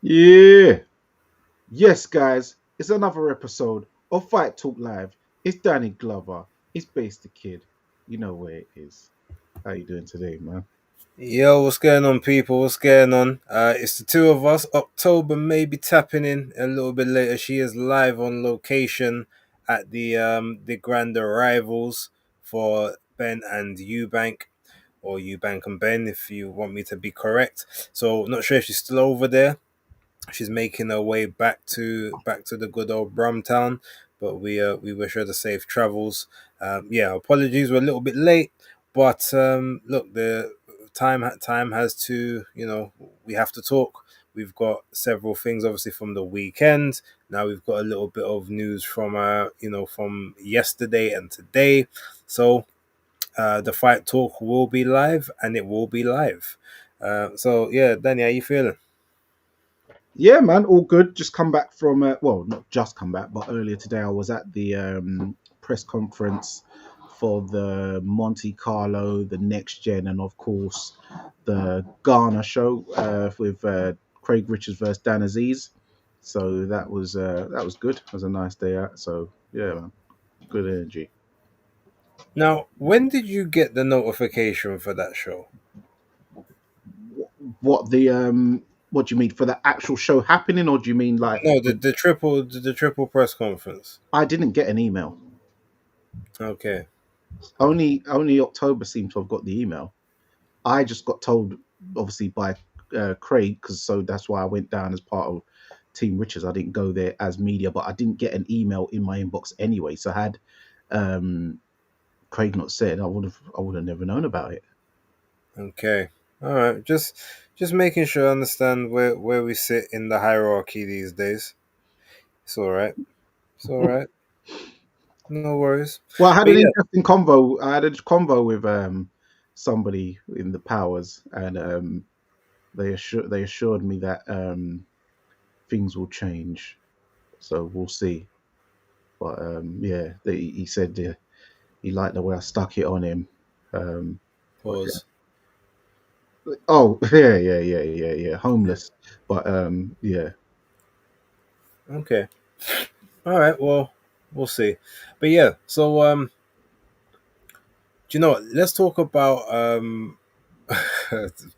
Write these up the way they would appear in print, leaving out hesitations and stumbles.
Yeah. Yes, guys. It's another episode of Fight Talk Live. It's Danny Glover. It's Base the Kid. You know where it is. How you doing today, man? Yo, what's going on, people? What's going on? It's the two of us. October may be tapping in a little bit later. She is live on location at the Grand Arrivals for Ben and Eubank, or Eubank and Ben, if you want me to be correct. So, not sure if she's still over there. She's making her way back to the good old Brumtown, but we wish her the safe travels. Yeah, apologies, we're a little bit late, but look, the time has to, we have to talk. We've got several things, obviously, from the weekend. Now we've got a little bit of news from from yesterday and today. So the fight talk will be live, and it will be live. So yeah, Danny, how you feeling? Yeah, man. All good. Just come back from, well, not just come back, but earlier today I was at the press conference for the Monte Carlo, the Next Gen, and of course the Ghana show with Craig Richards versus Dan Aziz. So that was good. It was a nice day out. So yeah, man. Good energy. Now, when did you get the notification for that show? What do you mean for the actual show happening, or do you mean like No, the triple press conference. I didn't get an email? Okay. Only October seems to have got the email. I just got told, obviously by Craig, because so that's why I went down as part of Team Richards. I didn't go there as media, but I didn't get an email in my inbox anyway. So had um, Craig not said, I would have never known about it. Okay. All right. Just making sure I understand where we sit in the hierarchy these days. It's all right. It's all right. No worries. Well, I had But an yeah. interesting convo. I had a convo with somebody in the powers, and they assured me that things will change. So we'll see. But yeah, he said he liked the way I stuck it on him. Um, but Pause. yeah. Oh yeah. Homeless, but yeah. Okay. All right. Well, we'll see. But yeah. So do you know what? Let's talk about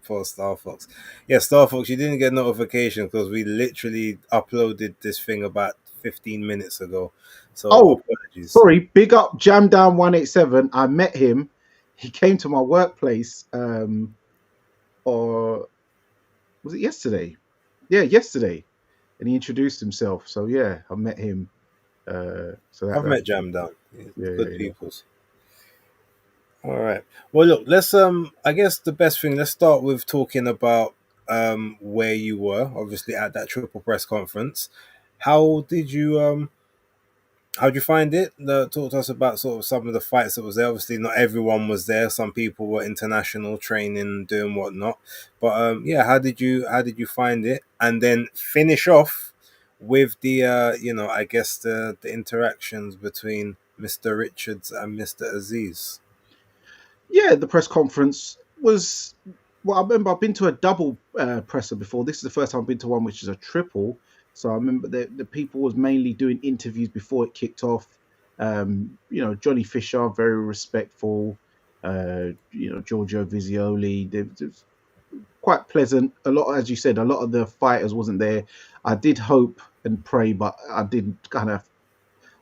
for Star Fox. Yeah, Star Fox, you didn't get notification because we literally uploaded this thing about 15 minutes ago. So Oh, apologies. sorry. Big up Jam Down 187. I met him. He came to my workplace. Or was it yesterday? Yeah, yesterday, and he introduced himself. So yeah, I met him. So I've that met Jam Down. yeah, Good yeah, peoples. All right. Well, look, let's I guess the best thing, let's start with talking about where you were, obviously at that triple press conference. How did you how'd you find it? Talk to us about sort of some of the fights that was there. Obviously, not everyone was there. Some people were international training, doing whatnot. But yeah, how did you find it? And then finish off with the I guess the interactions between Mr. Richards and Mr. Aziz. yeah. The press conference was. Well, I remember I've been to a double presser before. This is the first time I've been to one which is a triple. So I remember the people was mainly doing interviews before it kicked off. Johnny Fisher, very respectful. Giorgio Visioli, they're quite pleasant. A lot, as you said, a lot of the fighters wasn't there. I did hope and pray, but I did kind of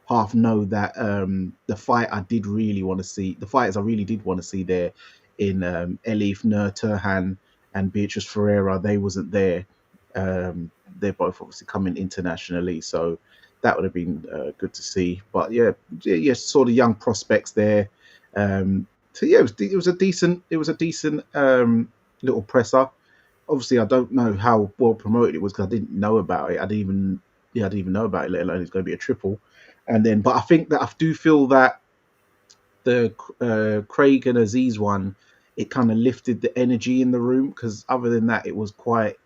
half know that the fight I did really want to see, the fighters I really did want to see there in Elif Nur Turhan and Beatrice Ferreira, they wasn't there. They're both obviously coming internationally, so that would have been good to see. But yeah, sort of young prospects there. So yeah, it was a decent little presser. Obviously, I don't know how well promoted it was because I didn't know about it. I didn't even know about it, let alone it's going to be a triple. And then, but I think that I do feel that the Craig and Aziz one, it kind of lifted the energy in the room because other than that, it was quite.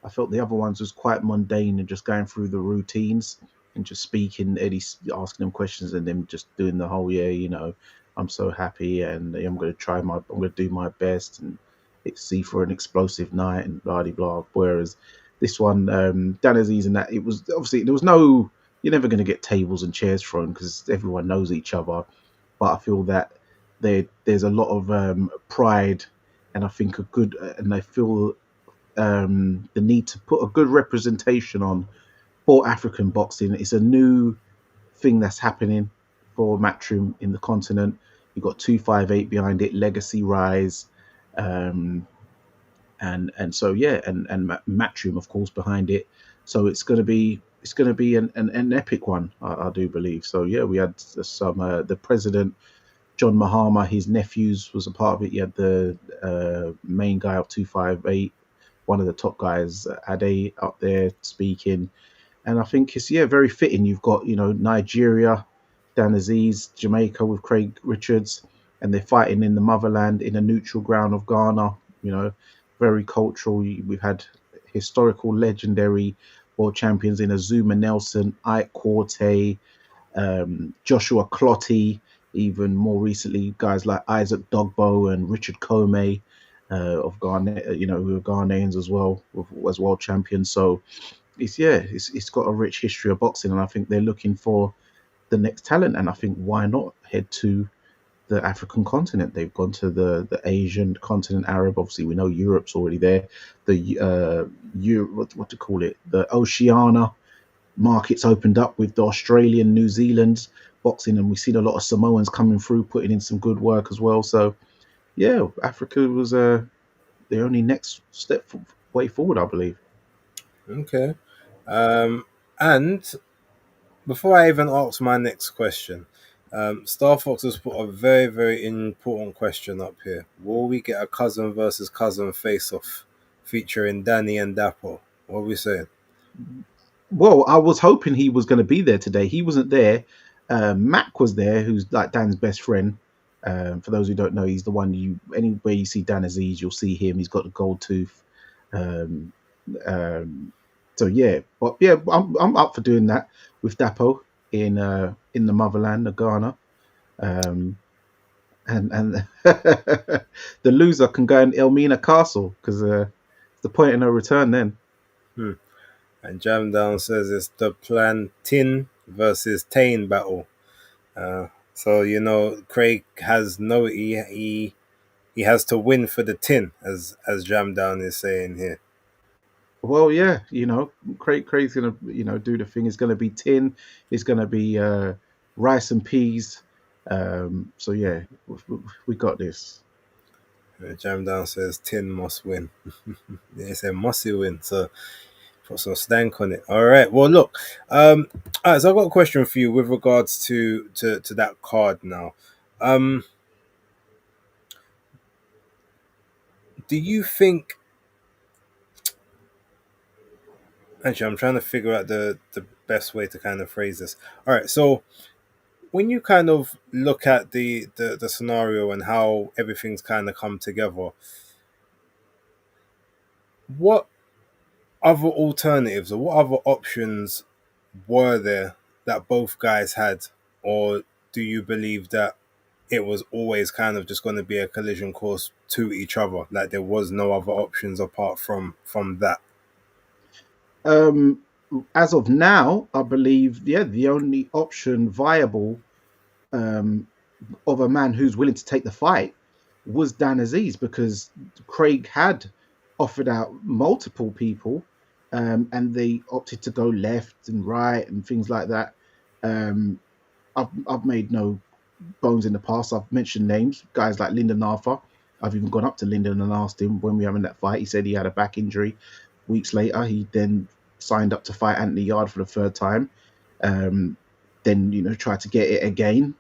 I felt the other ones was quite mundane and just going through the routines and just speaking, Eddie asking them questions and them just doing the whole I'm so happy and I'm going to do my best and it's see for an explosive night and blah blah blah. Whereas this one, Dan Aziz, and that it was obviously there was no. You're never going to get tables and chairs thrown because everyone knows each other. But I feel that there's a lot of pride, and I think a good, and I feel the need to put a good representation on for African boxing. It's a new thing that's happening for Matchroom in the continent. You've got 258 behind it, Legacy Rise, um, and so yeah, and Matchroom of course behind it. So it's gonna be an epic one, I do believe. So yeah, we had some the president John Mahama, his nephews was a part of it. You had the main guy of 258, one of the top guys, Ade, up there speaking. And I think it's very fitting. You've got Nigeria, Dan Aziz, Jamaica with Craig Richards, and they're fighting in the motherland in a neutral ground of Ghana. You know, very cultural. We've had historical, legendary world champions in Azuma Nelson, Ike Quartey, Joshua Clottey, even more recently, guys like Isaac Dogbo and Richard Comey of Ghana, who are Ghanaians as well, as world champions. So it's got a rich history of boxing, and I think they're looking for the next talent. And I think why not head to the African continent? They've gone to the Asian continent, Arab. Obviously, we know Europe's already there. The what to call it? The Oceania markets opened up with the Australian, New Zealand boxing, and we've seen a lot of Samoans coming through, putting in some good work as well. So yeah, Africa was the only next step way forward, I believe. Okay. And before I even ask my next question, Star Fox has put a very, very important question up here. Will we get a cousin versus cousin face off featuring Danny and Dapo? What are we saying? Well, I was hoping he was going to be there today. He wasn't there. Mac was there, who's like Dan's best friend. For those who don't know, he's the one anywhere you see Dan Aziz, you'll see him. He's got the gold tooth. Um, so yeah, but yeah, I'm up for doing that with Dapo in the motherland of Ghana. Um, and the loser can go in Elmina Castle because it's the point of no return then. Hmm. And Jam Down says it's the Plantin versus Tane battle. So Craig has he has to win for the tin, as Jam Down is saying here. Well, yeah, Craig's gonna do the thing. It's gonna be tin. It's gonna be rice and peas. So yeah, we got this. Jam Down says tin must win. They say must win. So put some stank on it. All right. Well, look. All right. So I've got a question for you with regards to that card now. Do you think? Actually, I'm trying to figure out the best way to kind of phrase this. All right. So when you kind of look at the scenario and how everything's kind of come together, what other alternatives or what other options were there that both guys had, or do you believe that it was always kind of just going to be a collision course to each other, like there was no other options apart from that? Um, as of now, I believe the only option viable um, of a man who's willing to take the fight was Dan Aziz because Craig had offered out multiple people, and they opted to go left and right and things like that. Um, I've made no bones in the past. I've mentioned names, guys like Lyndon Arthur. I've even gone up to Lyndon and asked him when we were having that fight. He said he had a back injury. Weeks later, he then signed up to fight Anthony Yard for the third time. Um, then tried to get it again.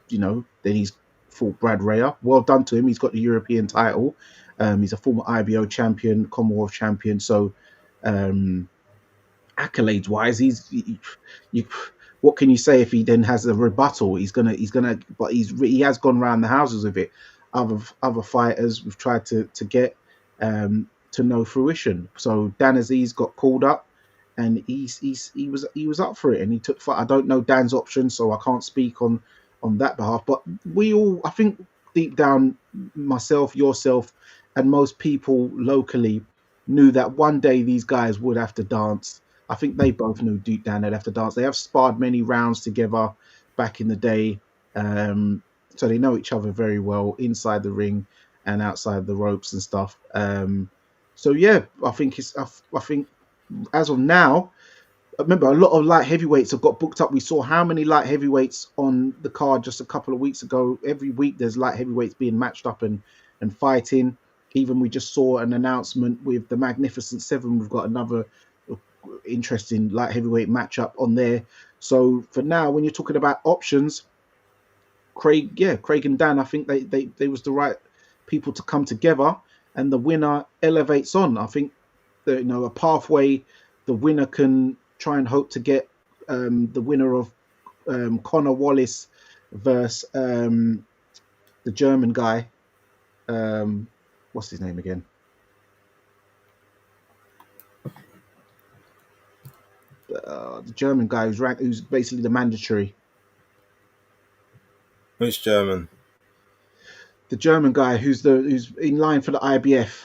Then he's fought Brad Raya. Well done to him. He's got the European title. He's a former IBO champion, Commonwealth champion. So accolades wise, what can you say if he then has a rebuttal? But he has gone around the houses with it. Other fighters we've tried to get to no fruition. So Dan Aziz got called up, and he was up for it, and he took fight. I don't know Dan's options, so I can't speak on that behalf. But we all, I think, deep down, myself, yourself, and most people locally knew that one day these guys would have to dance. I think they both knew deep down they'd have to dance. They have sparred many rounds together back in the day, so they know each other very well inside the ring and outside the ropes and stuff. So yeah, I think I think as of now, remember a lot of light heavyweights have got booked up. We saw how many light heavyweights on the card just a couple of weeks ago. Every week there's light heavyweights being matched up and fighting. Even we just saw an announcement with the Magnificent Seven. We've got another interesting light heavyweight matchup on there. So for now, when you're talking about options, Craig and Dan, I think they was the right people to come together, and the winner elevates on. I think that, a pathway. The winner can try and hope to get the winner of Connor Wallace versus the German guy. What's his name again? The German guy who's basically the mandatory. Which German? The German guy who's in line for the IBF.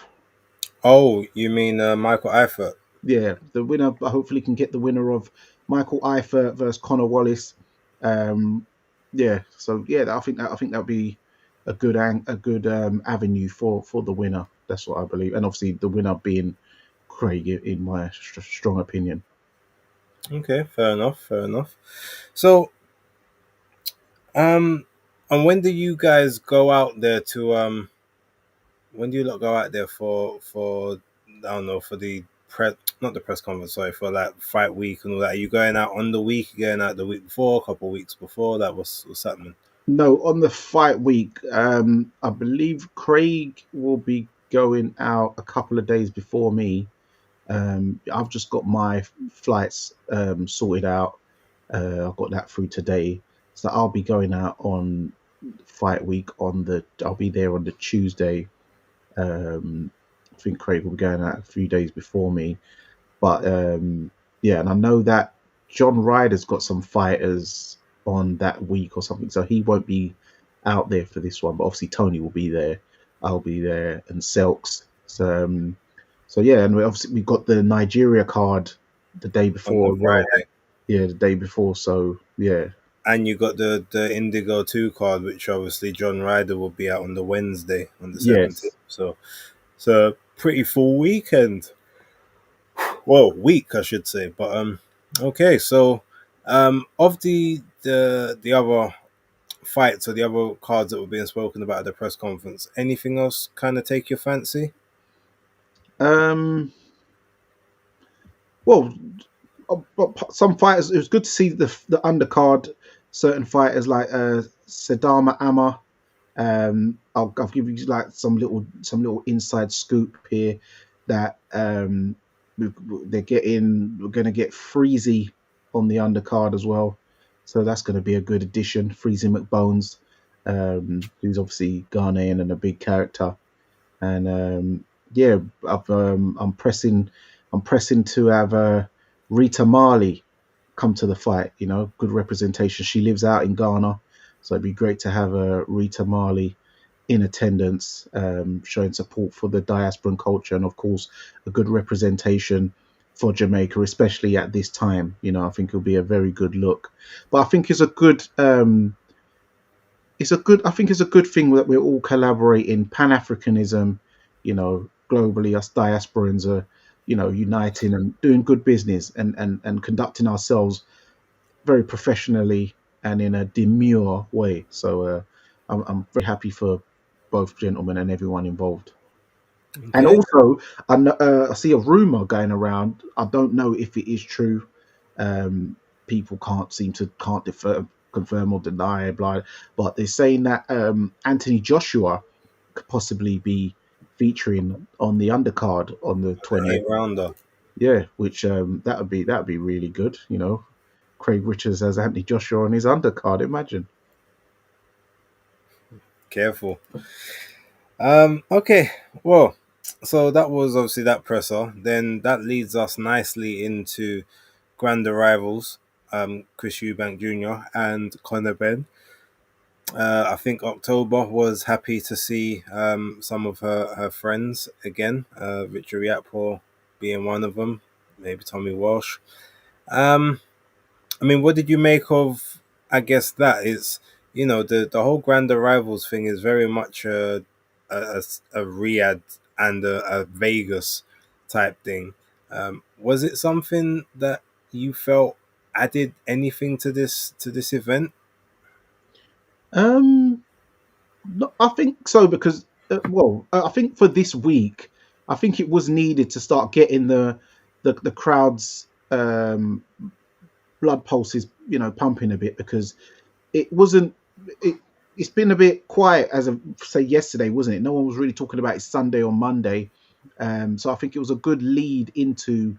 Oh, you mean Michael Eifert? Yeah, the winner hopefully can get the winner of Michael Eifert versus Connor Wallace. Yeah, so yeah, I think that'll be a good avenue for the winner. That's what I believe, and obviously the winner being Craig, in my strong opinion. Okay, fair enough, fair enough. So, and when do you guys go out there to when do you lot go out there for I don't know, for the press, not the press conference, sorry, for like fight week and all that? Are you going out on the week? Going out the week before, a couple of weeks before that? What's happening? No, on the fight week, I believe Craig will be going out a couple of days before me. I've just got my flights sorted out. I've got that through today, so I'll be going out on fight week on the. I'll be there on the Tuesday. I think Craig will be going out a few days before me, but yeah, and I know that John Ryder's got some fighters on that week or something, so he won't be out there for this one. But obviously Tony will be there. I'll be there, and Selks. So yeah, and we've got the Nigeria card the day On the before. Friday. Yeah, the day before. So yeah, And you got the Indigo 2 card, which obviously John Ryder will be out on the Wednesday on the 17th. yes. So it's a pretty full weekend. Well, week I should say. But okay, so of the other fights or the other cards that were being spoken about at the press conference, anything else kind of take your fancy? Um. Well, but some fighters. It was good to see the undercard. Certain fighters like Sadama Amma. I'll give you like some little inside scoop here that we're going to get Freezy on the undercard as well, so that's going to be a good addition. Freezy McBones, who's obviously Ghanaian and a big character, and yeah, I'm pressing to have Rita Marley come to the fight. Good representation. She lives out in Ghana, so it'd be great to have Rita Marley in attendance, showing support for the diasporan culture, and of course, a good representation for Jamaica, especially at this time. I think it'll be a very good look. But I think I think it's a good thing that we're all collaborating. Pan Africanism, globally, us diasporans are, uniting and doing good business, and conducting ourselves very professionally and in a demure way. So I'm very happy for both gentlemen and everyone involved. And Okay. also, I see a rumor going around. I don't know if it is true. People can't confirm or deny, blah. But they're saying that Anthony Joshua could possibly be featuring on the undercard on the 20th. 8 rounder. Yeah, which that would be really good. Craig Richards has Anthony Joshua on his undercard. Imagine. Careful. Okay. Well, so that was obviously that presser. Then that leads us nicely into grand arrivals. Chris Eubank Jr. and Conor Benn. I think October was happy to see some of her friends again, Victory Apple being one of them, maybe Tommy Walsh. Um, I mean, what did you make of? I guess that is, the whole Grand Arrivals thing is very much a Riyadh and a Vegas type thing. Was it something that you felt added anything to this event? Um, no, I think so because I think for this week, I think it was needed to start getting the crowds blood pulses, pumping a bit because it wasn't it. It's been a bit quiet as of say yesterday, wasn't it? No one was really talking about it Sunday or Monday, so I think it was a good lead into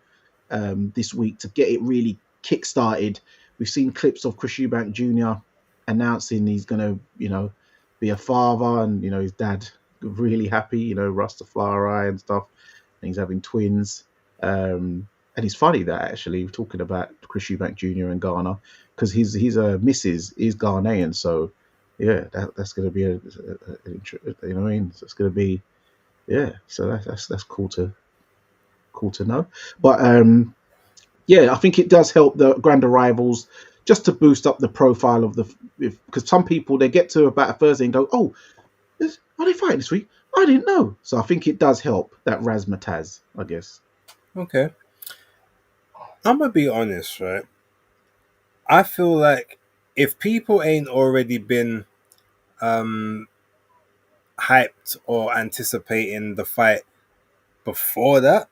this week to get it really kick-started. We've seen clips of Chris Eubank Jr. announcing he's going to, be a father, and his dad really happy, Rastafari and stuff, and he's having twins. And it's funny that actually we're talking about Chris Eubank Jr. and Ghana because his missus is Ghanaian, so yeah, that's going to be you know what I mean. So it's going to be so that's cool to know. But yeah, I think it does help the grand arrivals just to boost up the profile of the because some people they get to about a Thursday and go, oh, are they fighting this week? I didn't know. So I think it does help that razzmatazz, I guess. Okay, I'm gonna be honest, right? I feel like if people ain't already been um hyped or anticipating the fight before that,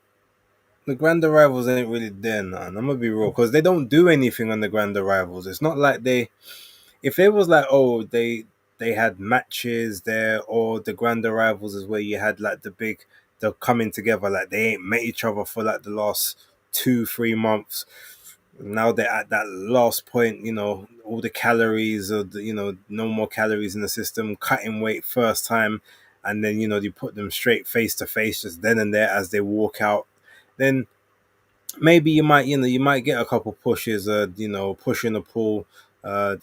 the Grand Arrivals ain't really there, none. I'm gonna be real, because they don't do anything on the Grand Arrivals. It's not like if it was like, oh, they had matches there, or the Grand Arrivals is where you had like they're coming together, like they ain't met each other for like the last 2 3 months. Now they're at that last point, all the calories, or no more calories in the system, cutting weight first time, and then you put them straight face to face just then and there as they walk out. Then maybe you might get a couple pushes, push in a pull, a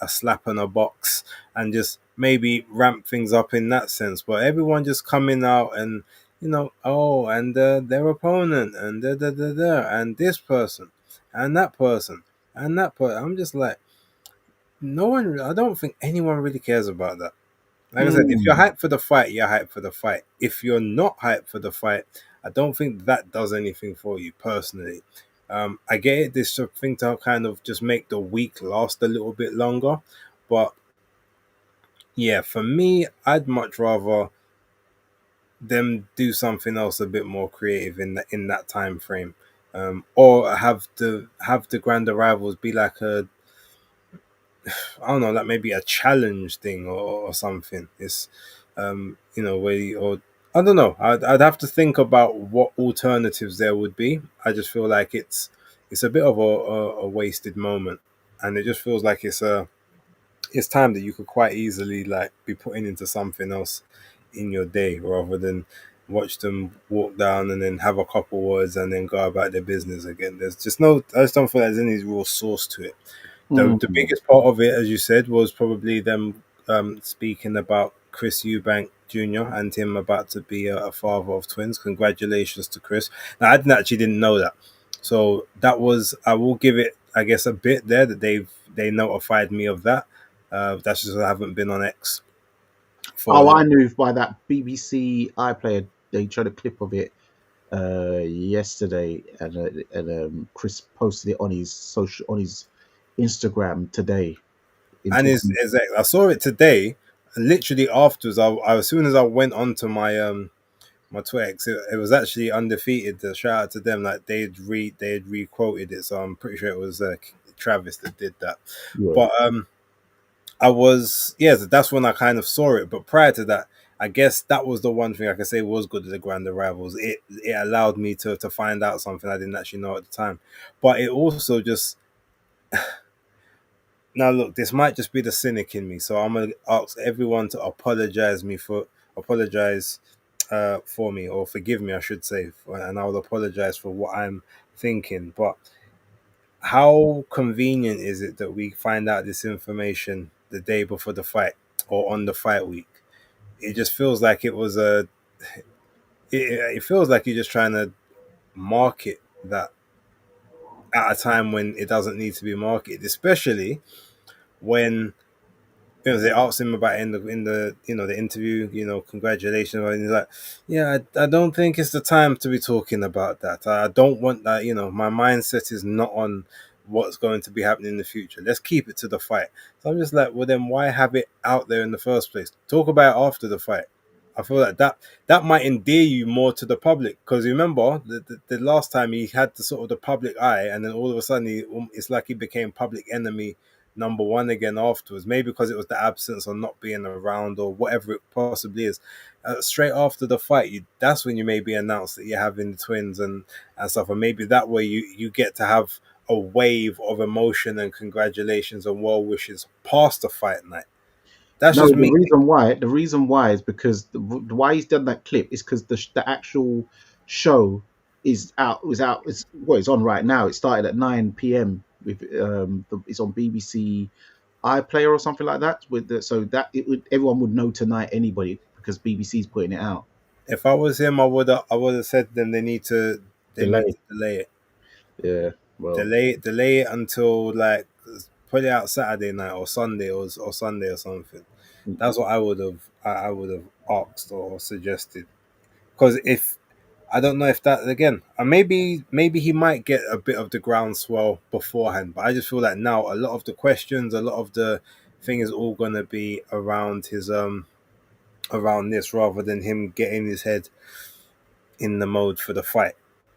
slap in a box, and just maybe ramp things up in that sense. But everyone just coming out and oh, and their opponent, and and this person, and that person, and that person. I'm just like, no one. I don't think anyone really cares about that. Like I said, if you're Mm, hyped for the fight, you're hyped for the fight. If you're not hyped for the fight, I don't think that does anything for you personally. I get it. This thing to kind of just make the week last a little bit longer, but yeah, for me, I'd much rather them do something else a bit more creative in that time frame, or have the grand arrivals be like I don't know, like maybe a challenge thing, or something. It's where or I don't know. I'd have to think about what alternatives there would be. I just feel like it's a bit of a wasted moment, and it just feels like it's time that you could quite easily like be putting into something else in your day, rather than watch them walk down and then have a couple words and then go about their business again. There's just no. I just don't feel like there's any real source to it. The mm. biggest part of it, as you said, was probably them speaking about Chris Eubank Jr. and him about to be a father of twins. Congratulations to Chris. Now, I didn't know that, so that was, I will give it, I guess, a bit there that they notified me of that. That's just I haven't been on X for a Oh, I little. knew by that BBC iPlayer. They showed a clip of it yesterday, and Chris posted it on his Instagram today. In And talking, I saw it today. And literally afterwards, as soon as I went onto my Twix, it was actually undefeated. The shout out to them, like they had re-quoted it, so I'm pretty sure it was Travis that did that. yeah. But I was, yes, that's when I kind of saw it. But prior to that, I guess that was the one thing I could say was good at the Grand Arrivals. It allowed me to find out something I didn't actually know at the time. But it also just, now look, this might just be the cynic in me, so I'm gonna ask everyone to apologize for me, or forgive me, I should say, and I'll apologize for what I'm thinking. But how convenient is it that we find out this information the day before the fight or on the fight week. It just feels like it was a. It feels like you're just trying to market that at a time when it doesn't need to be marketed, especially when they asked him about it in the the interview, congratulations, and he's like, yeah, I don't think it's the time to be talking about that. I don't want that. My mindset is not on what's going to be happening in the future. Let's keep it to the fight. So I'm just like, well, then why have it out there in the first place? Talk about it after the fight. I feel like that might endear you more to the public, because remember the last time he had the sort of the public eye, and then all of a sudden it's like he became public enemy number one again afterwards. Maybe because it was the absence or not being around or whatever it possibly is. Straight after the fight, that's when you maybe announce that you're having the twins and stuff, and maybe that way you get to have a wave of emotion and congratulations and well wishes past the fight night. That's No, just the me. reason why is because why he's done that clip is because the actual show is what it's on right now. It started at 9 p.m. with it's on BBC iPlayer or something like that. So that everyone would know tonight, anybody, because BBC's putting it out. If I was him, I would have said them they need Delay. to delay it. Yeah. Well. Delay it until, like, put it out Saturday night or Sunday or Sunday or something. That's what I would have asked or suggested. Because if I don't know if that again, maybe he might get a bit of the groundswell beforehand, but I just feel like now a lot of the questions, a lot of the thing is all gonna be around his around this, rather than him getting his head in the mode for the fight.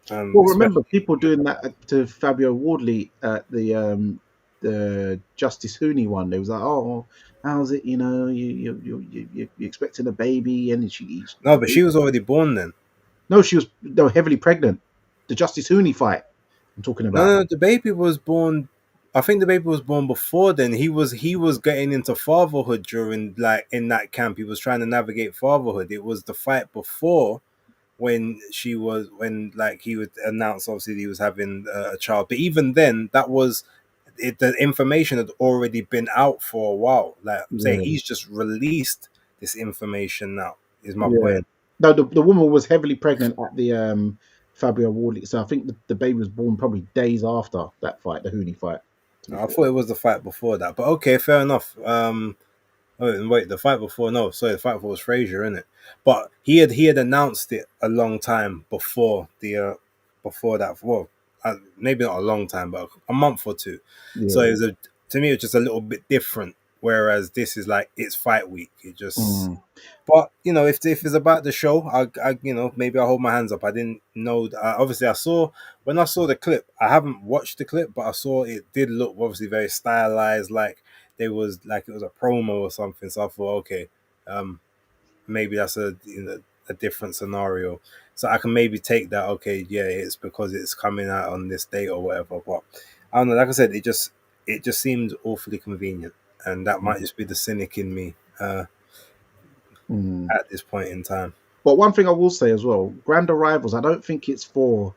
Well, remember Especially people doing that to Fabio Wardley at the Justice Hooney one. They was like, "Oh, how's it? You're expecting a baby, and no, but she was already born then. no, she was no heavily pregnant. The Justice Hooney fight I'm talking No, about. no, the baby was born. I think the baby was born before then. He was getting into fatherhood during, like, in that camp. He was trying to navigate fatherhood. It was the fight before when like he would announce obviously he was having a child. But even then, that was it. The information had already been out for a while. Like I'm saying, Yeah, he's just released this information now. Is my yeah. point. No, the woman was heavily pregnant at the Fabio Wardley. So I think the baby was born probably days after that fight, the Hooney fight. To be I fair. thought it was the fight before that, but okay, fair enough. Oh, wait, the fight before? No, sorry, the fight before was Frazier, isn't it? But he had announced it a long time before that. Well, maybe not a long time, but a month or two. So Yeah. it was to me, it was just a little bit different. Whereas this is like it's fight week. It just. Mm. But if it's about the show, I maybe I hold my hands up. I didn't know. Obviously, when I saw the clip. I haven't watched the clip, but I saw it did look obviously very stylized, like it was a promo or something. So I thought, okay, um, maybe that's a different scenario. So I can maybe take that. Okay, yeah, it's because it's coming out on this date or whatever. But I don't know. Like I said, it just seemed awfully convenient, and that might just be the cynic in me Mm. at this point in time. But one thing I will say as well, Grand Arrivals, I don't think it's for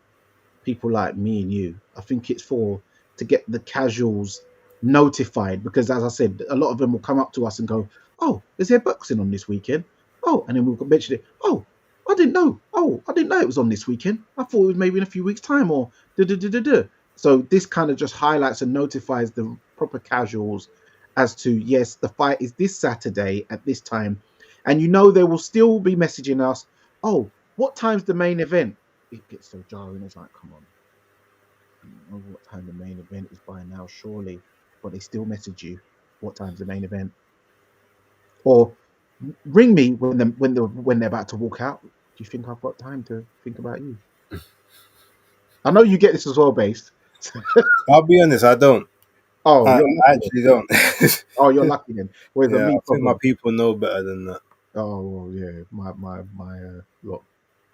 people like me and you. I think it's for to get the casuals notified, because as I said, a lot of them will come up to us and go, "Oh, is there boxing on this weekend?" Oh, and then we'll mention it. Oh, I didn't know. Oh, I didn't know it was on this weekend. I thought it was maybe in a few weeks' time or da da da da da. So this kind of just highlights and notifies the proper casuals as to, yes, the fight is this Saturday at this time, and they will still be messaging us. Oh, what time's the main event? It gets so jarring. It's like, come on, you know what time the main event is by now, surely. But they still message you, what time's the main event? Or ring me when they're about to walk out. Do you think I've got time to think about you? I know you get this as well, based. I'll be honest, I don't. Oh, you're I lucky then. actually don't. Oh, you're lucky then. Whereas Yeah, me, I think my probably. people know better than that. Oh, well, yeah, my lot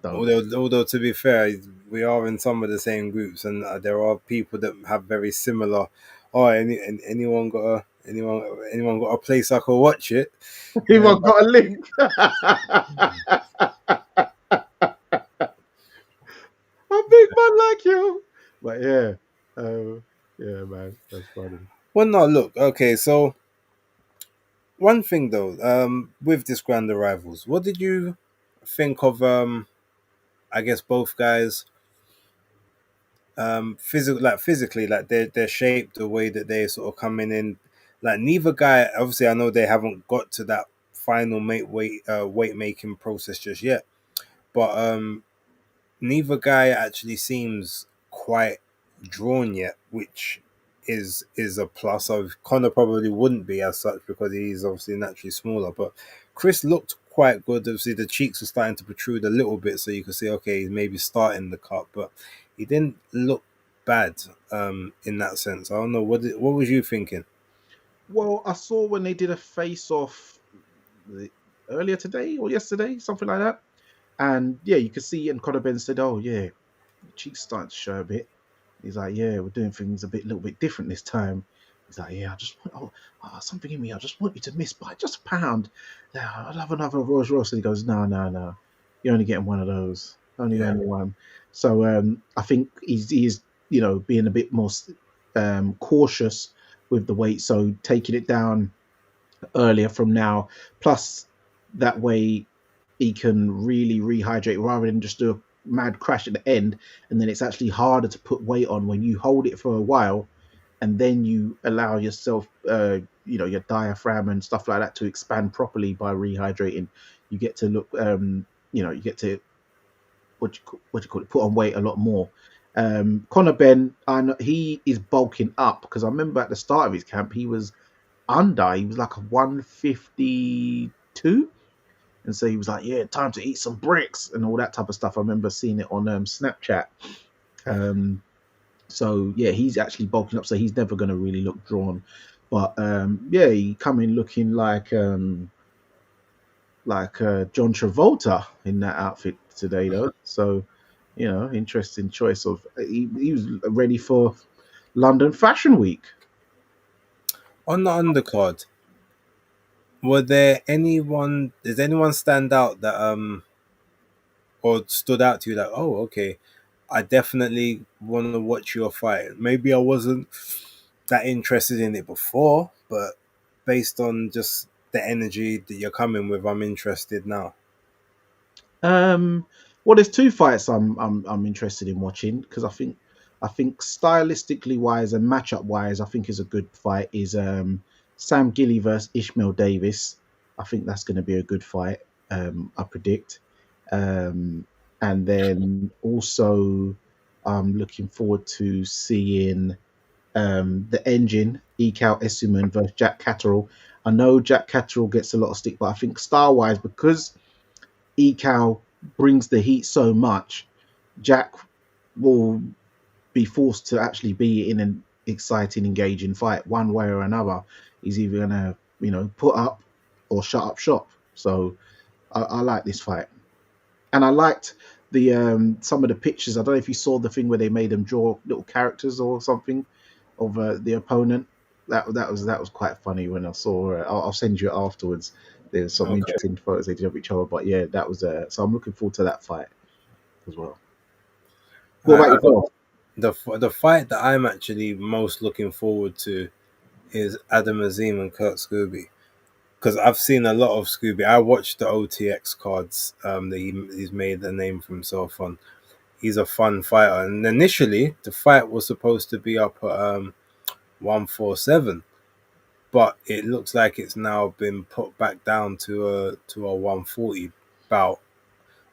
don't. Although to be fair, we are in some of the same groups, and there are people that have very similar. Oh, anyone got a place I can watch it? Yeah, Even got a link. A big man like you. But yeah, yeah, man, that's funny. well, no, look, okay, so one thing though, with this Grand Arrivals, what did you think of? I guess both guys, physically, like their shape, the way that they sort of coming in. Like neither guy, obviously, I know they haven't got to that final weight making process just yet, but neither guy actually seems quite drawn yet, which is a plus. Of Connor probably wouldn't be as such because he's obviously naturally smaller, but Chris looked quite good. Obviously, the cheeks were starting to protrude a little bit, so you could see okay, he's maybe starting the cut, but he didn't look bad in that sense. I don't know what was you thinking? Well, I saw when they did a face off earlier today or yesterday, something like that. And yeah, you could see, and Conor Ben said, "Oh yeah, the cheeks starting to show a bit." He's like, "Yeah, we're doing things little bit different this time." He's like, "Yeah, I just want something in me. I just want you to miss by just a pound. Yeah, I'll have another Rolls Royce." And he goes, "No, no, no, you're only getting one of those. Yeah. Only one." So I think he's being a bit more cautious with the weight, so taking it down earlier from now. Plus, that way he can really rehydrate rather than just do a mad crash at the end, and then it's actually harder to put weight on when you hold it for a while and then you allow yourself your diaphragm and stuff like that to expand properly by rehydrating. You get to look you get to what you call it, put on weight a lot more. Conor Ben, I know he is bulking up because I remember at the start of his camp he was like a 152, and so he was like, "Yeah, time to eat some bricks" and all that type of stuff. I remember seeing it on Snapchat. Um, so yeah, he's actually bulking up, so he's never going to really look drawn. But yeah, he come in looking like John Travolta in that outfit today, though. So interesting choice of he was ready for London Fashion Week. On the undercard, were there anyone? Does anyone stand out that or stood out to you that oh okay, I definitely want to watch your fight. Maybe I wasn't that interested in it before, but based on just the energy that you're coming with, I'm interested now. Um, well, there's two fights I'm interested in watching because I think stylistically wise and matchup wise, I think is a good fight. Is Sam Gilly versus Ishmael Davis. I think that's going to be a good fight. I predict. Um, and then also, I'm looking forward to seeing the engine Ekal Essuman versus Jack Catterall. I know Jack Catterall gets a lot of stick, but I think style wise, because Ekal brings the heat so much, Jack will be forced to actually be in an exciting, engaging fight one way or another. He's either gonna, put up or shut up shop. So I like this fight, and I liked the some of the pictures. I don't know if you saw the thing where they made them draw little characters or something of the opponent. That was quite funny when I saw. I'll send you it afterwards. There's some Okay. interesting photos they did of each other, but yeah, that was so I'm looking forward to that fight as well. What about I got yourself? the fight that I'm actually most looking forward to is Adam Azim and Kurt Scooby because I've seen a lot of Scooby. I watched the OTX cards that he's made a name for himself on. He's a fun fighter, and initially the fight was supposed to be up at 147, but it looks like it's now been put back down to a 140 bout,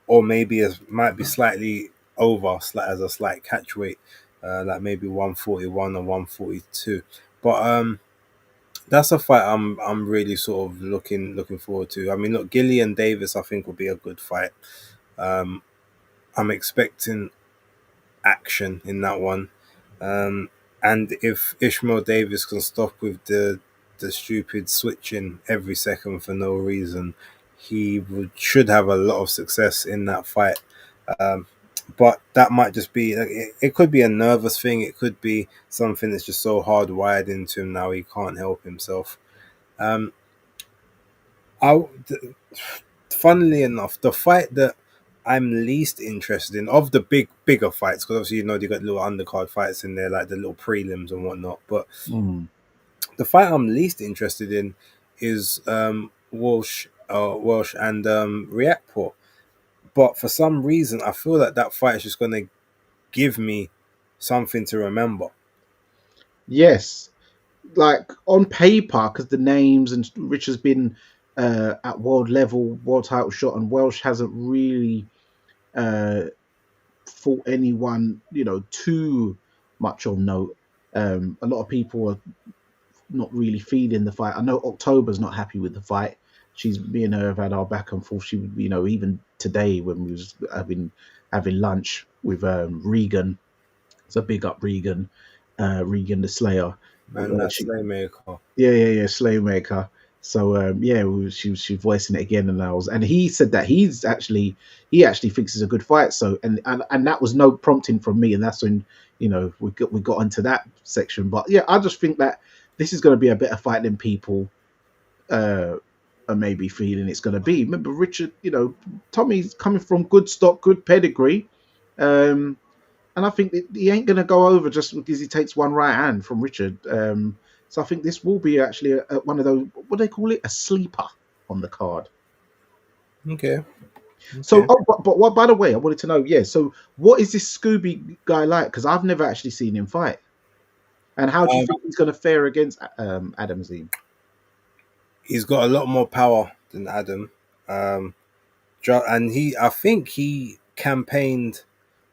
or maybe it might be slightly over, as a slight catch weight, like maybe 141 or 142. But that's a fight I'm really sort of looking forward to. I mean, look, Gilly and Davis, I think will be a good fight. Um, I'm expecting action in that one. Um, and if Ishmael Davis can stop with the stupid switching every second for no reason, should have a lot of success in that fight. Um, but that might just be it could be a nervous thing. It could be something that's just so hardwired into him now he can't help himself. Um, I, Funnily enough, the fight that I'm least interested in of the bigger fights, because obviously they got little undercard fights in there, like the little prelims and whatnot. But Mm. the fight I'm least interested in is Welsh and Riakporhe. But for some reason, I feel that that fight is just going to give me something to remember. Yes, like on paper, because the names and Rich has been at world level, world title shot, and Welsh hasn't really uh, fought anyone, too much of note. A lot of people are not really feeling the fight. I know October's not happy with the fight. She's me and her have had our back and forth. She, even today when we was having lunch with Regan. So big up Regan, Regan the Slayer. Man, that She, Slaymaker. yeah, Slaymaker. So yeah, she was voicing it again, and he said that he actually thinks it's a good fight. So and that was no prompting from me, and that's when we got into that section. But yeah, I just think that this is going to be a better fight than people uh, are maybe feeling it's going to be. Remember, Richard, Tommy's coming from good stock, good pedigree. And I think that he ain't going to go over just because he takes one right hand from Richard. So I think this will be actually one of those, what do they call it? A sleeper on the card. Okay. So, Okay. but what? By the way, I wanted to know. Yeah. So, what is this Scooby guy like? Because I've never actually seen him fight. And how do you Um, think he's going to fare against Adam Zine? he's got a lot more power than Adam. Um, and I think he campaigned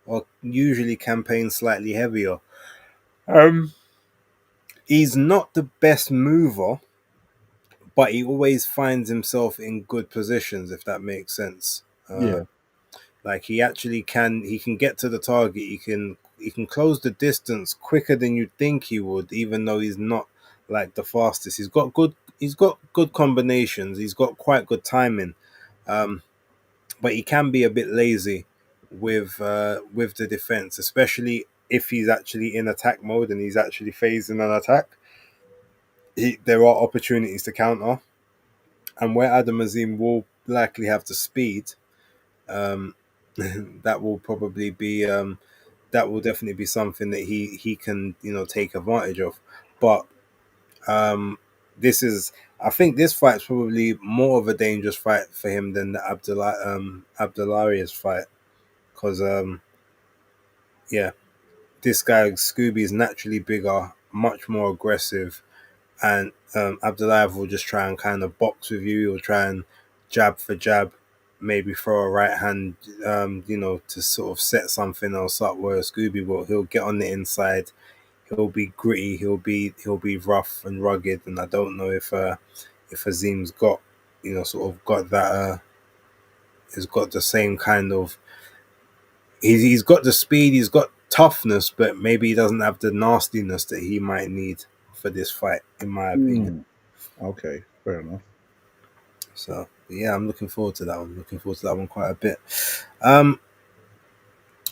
or usually campaigns slightly heavier. Um, he's not the best mover, but he always finds himself in good positions, if that makes sense. Yeah. Like he can get to the target. He can close the distance quicker than you'd think he would, even though he's not like the fastest. He's got good combinations. He's got quite good timing. Um, but he can be a bit lazy with the defense, especially if he's actually in attack mode and he's actually phasing an attack. There are opportunities to counter, and where Adam Azim will likely have the speed, um, that will probably be that will definitely be something that he can take advantage of. But um, this is I think this fight's probably more of a dangerous fight for him than the Abdullarius fight because yeah, this guy Scooby is naturally bigger, much more aggressive, and Abdullayev will just try and kind of box with you. He'll try and jab for jab, maybe throw a right hand, to sort of set something else up. Where Scooby he'll get on the inside. He'll be gritty. He'll be rough and rugged. And I don't know if Azim's got sort of got that. Has got the same kind of he's got the speed, he's got toughness, but maybe he doesn't have the nastiness that he might need for this fight, in my opinion. Mm, okay. Fair enough. So yeah, I'm looking forward to that one. Looking forward to that one quite a bit. Um,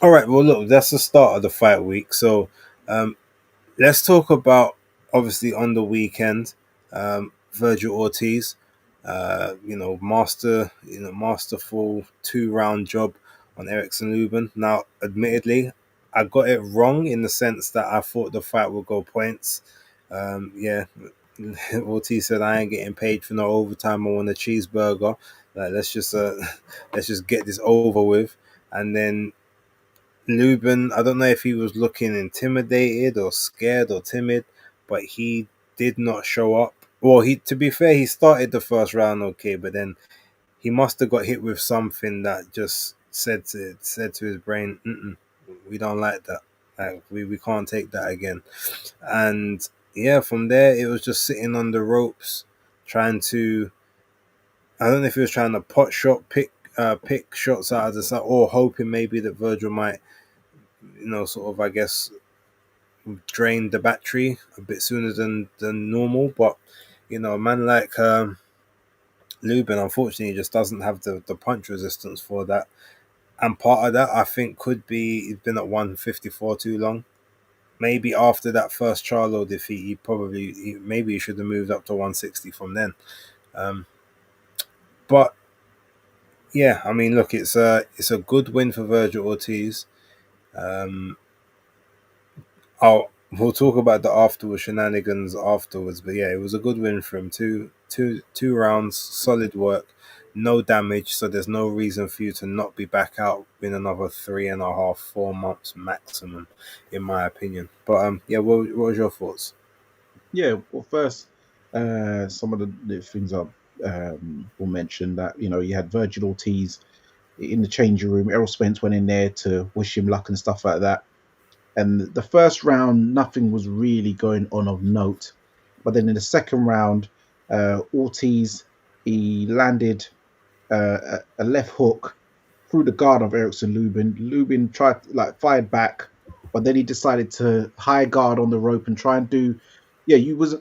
all right, well look, that's the start of the fight week. So um, let's talk about obviously on the weekend, Virgil Ortiz. Masterful 2 round job on Erickson Lubin. Now, admittedly, I got it wrong in the sense that I thought the fight would go points. Yeah, Ortiz said I ain't getting paid for no overtime. I want a cheeseburger. Like let's just get this over with. And then Lubin, I don't know if he was looking intimidated or scared or timid, but he did not show up. Well, to be fair, he started the first round okay, but then he must have got hit with something that just said to his brain, we don't like that. Like we can't take that again. And yeah, from there it was just sitting on the ropes, trying to. I don't know if he was trying to pot shot, pick shots out of the side, or hoping maybe that Virgil might, sort of, I guess, drain the battery a bit sooner than normal. But a man like Lubin, unfortunately, just doesn't have the punch resistance for that. And part of that, I think, could be he's been at 154 too long. Maybe after that first Charlo defeat, maybe he should have moved up to 160 from then. Um, but yeah, I mean, look, it's a good win for Virgil Ortiz. Um, we'll talk about the afterwards shenanigans afterwards. But yeah, it was a good win for him. Two rounds, solid work, no damage. So there's no reason for you to not be back out in another 3.5, 4 months maximum, in my opinion. But yeah, what was your thoughts? Yeah, well, first, some of the things I will mention that you had Virgil Ortiz in the changing room. Errol Spence went in there to wish him luck and stuff like that. And the first round, nothing was really going on of note. But then in the second round, Ortiz he landed a left hook through the guard of Erickson Lubin. Lubin tried like fired back, but then he decided to high guard on the rope and try and do. Yeah, you was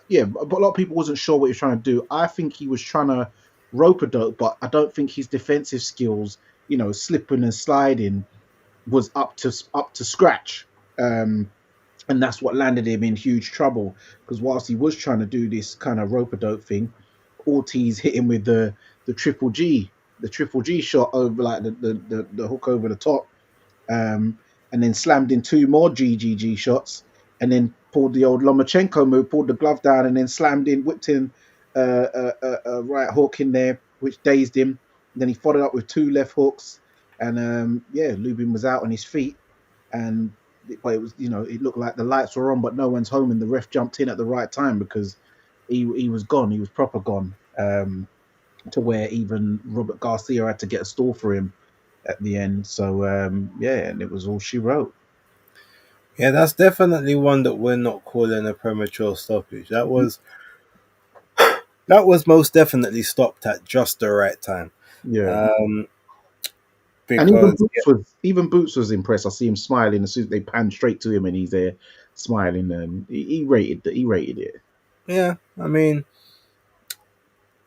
yeah, but a lot of people wasn't sure what he was trying to do. I think he was trying to rope a dope, but I don't think his defensive skills, slipping and sliding, was up to scratch. Um, and that's what landed him in huge trouble because whilst he was trying to do this kind of rope a dope thing, Ortiz hit him with the triple G shot over like the hook over the top, and then slammed in two more GGG shots, and then pulled the old Lomachenko move, pulled the glove down, and then slammed in, whipped in a right hook in there, which dazed him. And then he followed up with two left hooks, and yeah, Lubin was out on his feet, and but it was it looked like the lights were on, but no one's home, and the ref jumped in at the right time because he was gone, he was proper gone. To where even Robert Garcia had to get a stall for him at the end. So yeah, and it was all she wrote. Yeah, that's definitely one that we're not calling a premature stoppage. That was most definitely stopped at just the right time. Yeah. Um, And even because Boots was impressed. I see him smiling as soon as they pan straight to him, and he's there smiling, and he rated it. yeah, I mean,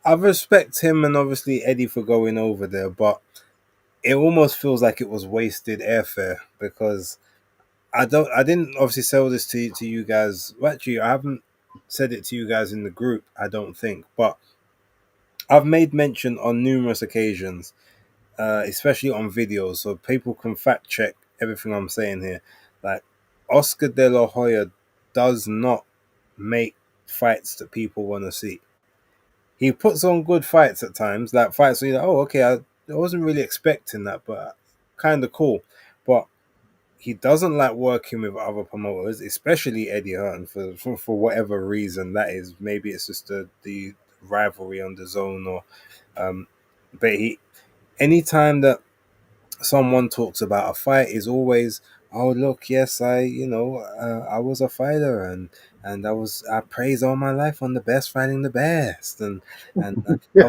I respect him and obviously Eddie for going over there, but it almost feels like it was wasted airfare because I didn't obviously sell this to you guys. Well, actually, I haven't said it to you guys in the group. I don't think, but I've made mention on numerous occasions, especially on videos, so people can fact check everything I'm saying here. Like Oscar De La Hoya does not make fights that people want to see. He puts on good fights at times, like fights where you're like, oh, okay, I wasn't really expecting that, but kind of cool. But he doesn't like working with other promoters, especially Eddie Hearn, for whatever reason that is. Maybe it's just the rivalry on the zone, or but anytime that someone talks about a fight is always, oh look, yes, I was a fighter, and I praise all my life on the best fighting the best, and oh, we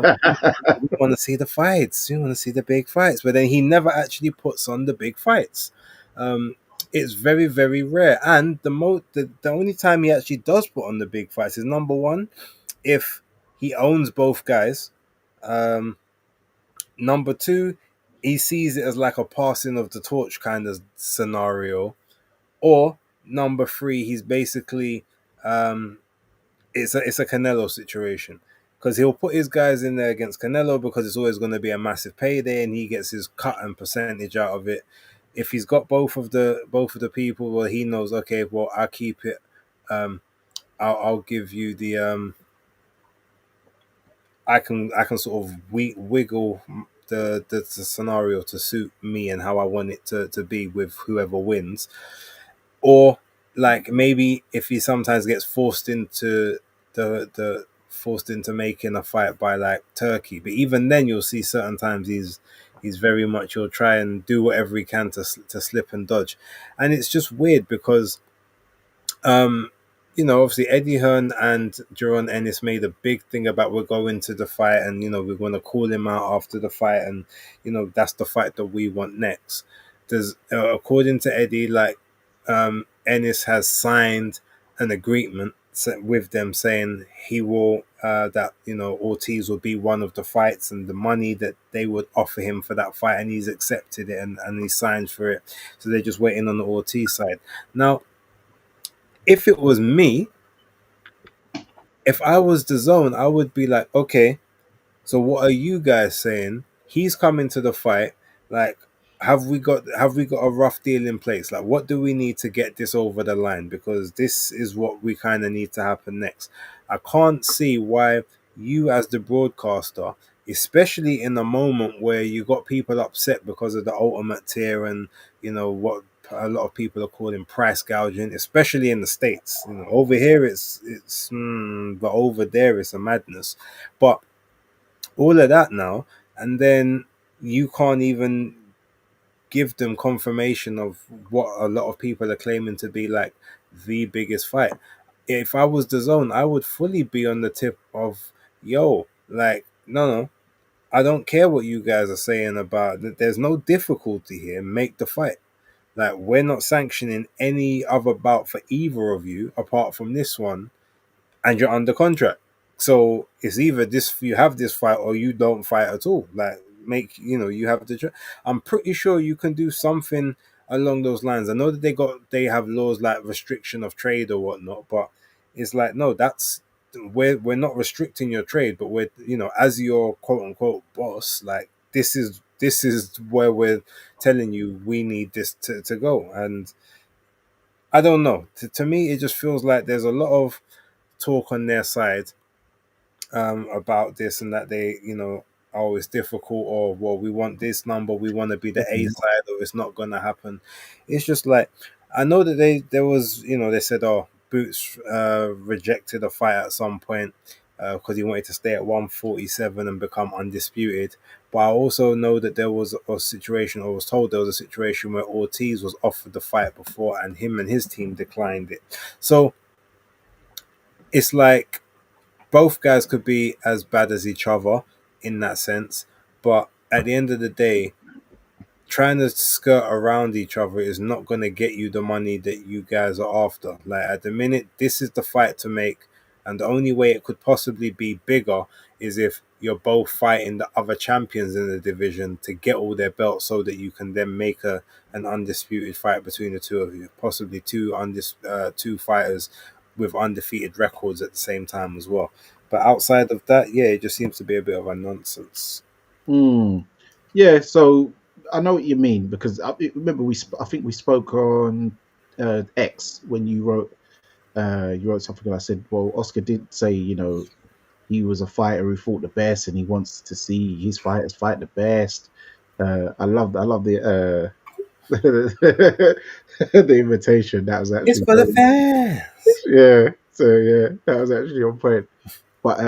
want to see the fights, we want to see the big fights, but then he never actually puts on the big fights. um it's very, very rare, and the only time he actually does put on the big fights is number one, if he owns both guys. Number two, he sees it as like a passing of the torch kind of scenario. Or number three, he's basically it's a Canelo situation. Because he'll put his guys in there against Canelo because it's always going to be a massive payday and he gets his cut and percentage out of it. If he's got both of the people, well, he knows, okay, well, I'll keep it. I'll give you the I can sort of wiggle the scenario to suit me and how I want it to be with whoever wins. Or like maybe if he sometimes gets forced into making a fight by like Turkey, but even then you'll see certain times he's very much, he'll try and do whatever he can to slip and dodge, and it's just weird because um, obviously Eddie Hearn and Jaron Ennis made a big thing about we're going to the fight, and we're going to call him out after the fight, and that's the fight that we want next. There's according to Eddie, like Ennis has signed an agreement with them saying he will that Ortiz will be one of the fights and the money that they would offer him for that fight, and he's accepted it and he signed for it. So they're just waiting on the Ortiz side now. If it was me, if I was the zone, I would be like, okay, so what are you guys saying? He's coming to the fight. Like, have we got a rough deal in place? Like, what do we need to get this over the line? Because this is what we kind of need to happen next. I can't see why you, as the broadcaster, especially in a moment where you got people upset because of the ultimate tier and what a lot of people are calling price gouging, especially in the States. Over here but over there it's a madness. But all of that now, and then you can't even give them confirmation of what a lot of people are claiming to be like the biggest fight. If I was the zone, I would fully be on the tip of, yo, like, no, I don't care what you guys are saying about that. There's no difficulty here. Make the fight. Like, we're not sanctioning any other bout for either of you apart from this one, and you're under contract. So it's either this, you have this fight, or you don't fight at all. Like, you have the. I'm pretty sure you can do something along those lines. I know that they have laws like restriction of trade or whatnot, but it's like, no, that's, we're not restricting your trade, but we're, as your quote unquote boss, like, this is where we're telling you we need this to go. And I don't know. To me, it just feels like there's a lot of talk on their side, about this and that, they, oh, it's difficult, or, well, we want this number, we want to be the A side, or it's not going to happen. It's just like, I know that there was, they said, oh, Boots rejected a fight at some point because he wanted to stay at 147 and become undisputed. But I also know that there was a situation, or was told there was a situation where Ortiz was offered the fight before, and him and his team declined it. So it's like, both guys could be as bad as each other in that sense, but at the end of the day, trying to skirt around each other is not going to get you the money that you guys are after. Like, at the minute, this is the fight to make, and the only way it could possibly be bigger is if you're both fighting the other champions in the division to get all their belts, so that you can then make an undisputed fight between the two of you, possibly two fighters with undefeated records at the same time as well. But outside of that, yeah, it just seems to be a bit of a nonsense. Mm. Yeah, so I know what you mean because remember I think we spoke on X when you wrote something and I said, well, Oscar did say, he was a fighter who fought the best and he wants to see his fighters fight the best. I love the the invitation. That was It's actually for the great. fans. Yeah. So yeah, that was actually on point. But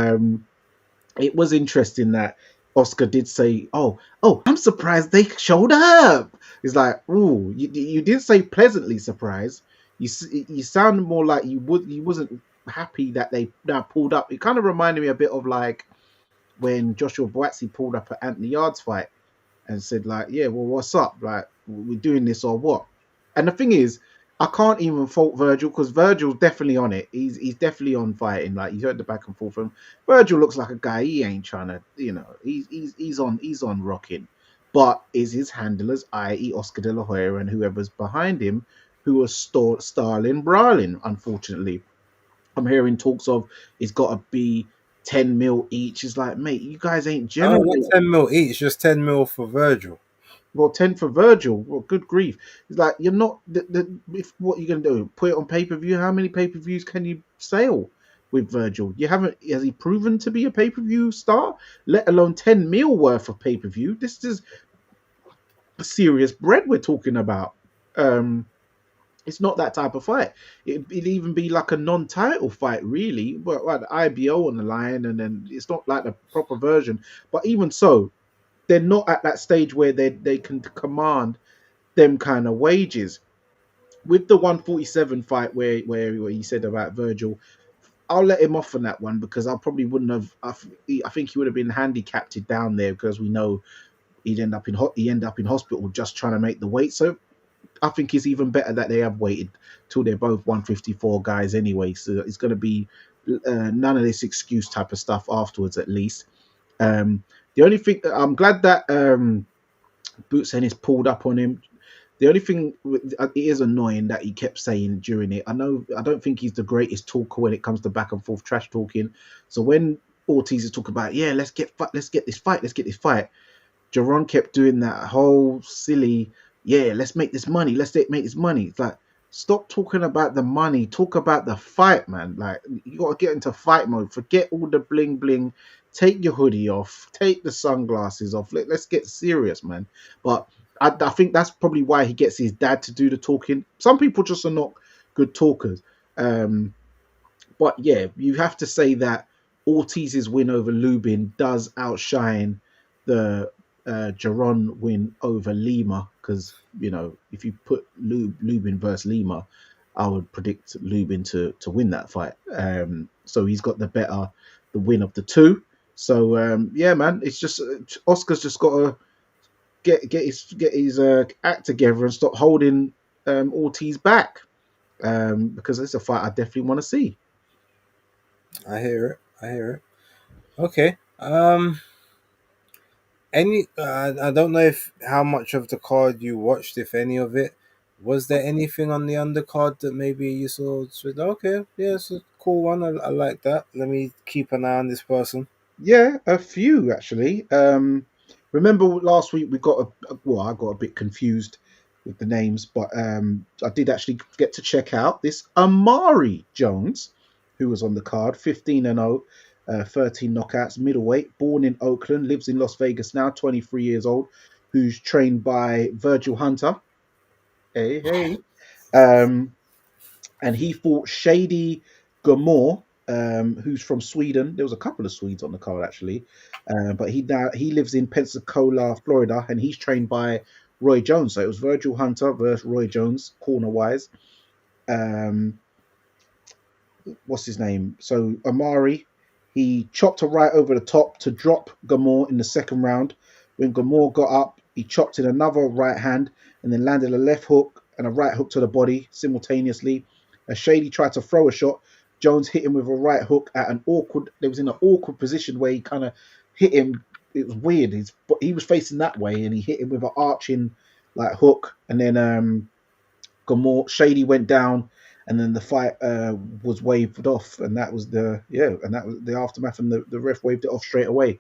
it was interesting that Oscar did say, "Oh, I'm surprised they showed up." It's like, "Ooh, you didn't say pleasantly surprised. You sound more like you wasn't happy that they now pulled up." It kind of reminded me a bit of like when Joshua Boatsy pulled up at Anthony Yard's fight and said like, "Yeah, well, what's up? Like, we're doing this or what?" And the thing is, I can't even fault Virgil because Virgil's definitely on it. He's definitely on fighting. Like, you heard the back and forth from Virgil. Looks like a guy he ain't trying to, he's on rocking. But is his handlers, i.e., Oscar De La Hoya and whoever's behind him, who are starling brawling? Unfortunately, I'm hearing talks of it's got to be 10 mil each. It's like, mate, you guys ain't Oh, not generating. 10 mil each, just 10 mil for Virgil. Well, 10 for Virgil. Well, good grief. It's like, you're not, if what you're going to do, put it on pay per view. How many pay per views can you sell with Virgil? You haven't, has he proven to be a pay per view star, let alone 10 mil worth of pay per view? This is serious bread we're talking about. Um, it's not that type of fight. It'd even be like a non-title fight, really. But like the IBO on the line, and then it's not like the proper version. But even so, they're not at that stage where they can command them kind of wages. With the 147 fight where he said about Virgil, I'll let him off on that one because I probably wouldn't have. I think he would have been handicapped down there because we know he end up in hospital just trying to make the weight. So I think it's even better that they have waited till they're both 154 guys anyway. So it's going to be none of this excuse type of stuff afterwards, at least. The only thing I'm glad that Boots Ennis pulled up on him. The only thing it is annoying that he kept saying during it. I don't think he's the greatest talker when it comes to back and forth trash talking. So when Ortiz is talking about, yeah, let's get this fight, Jaron kept doing that whole silly, yeah, let's make this money, make this money. It's like, stop talking about the money, talk about the fight, man. Like, you got to get into fight mode. Forget all the bling bling. Take your hoodie off, take the sunglasses off. Let's get serious, man. But I think that's probably why he gets his dad to do the talking. Some people just are not good talkers. But yeah, you have to say that Ortiz's win over Lubin does outshine the Jaron win over Lima, because if you put Lubin versus Lima, I would predict Lubin to win that fight. So he's got the win of the two. So yeah, man, it's just Oscar's just got to get his act together and stop holding Ortiz back, because it's a fight I definitely want to see. I hear it. I hear it. Okay. Any I don't know if how much of the card you watched, if any of it. Was there anything on the undercard that maybe you saw? Okay, yeah, it's a cool one. I like that. Let me keep an eye on this person. Yeah, a few actually. Remember last week we got I got a bit confused with the names, but I did actually get to check out this Amari Jones, who was on the card, 15-0, 13 knockouts, middleweight, born in Oakland, lives in Las Vegas now, 23 years old, who's trained by Virgil Hunter. Hey. And he fought Shady Gamor, who's from Sweden. There was a couple of Swedes on the card actually, but he lives in Pensacola, Florida, and he's trained by Roy Jones. So it was Virgil Hunter versus Roy Jones, corner wise. What's his name? So Amari, he chopped a right over the top to drop Gamor in the second round. When Gamor got up, he chopped in another right hand and then landed a left hook and a right hook to the body simultaneously. As Shady tried to throw a shot, Jones hit him with a right hook at an awkward. There was in an awkward position where he kind of hit him. It was weird. He was facing that way, and he hit him with an arching like hook. And then Shady went down, and then the fight was waved off, and that was the aftermath, and the ref waved it off straight away.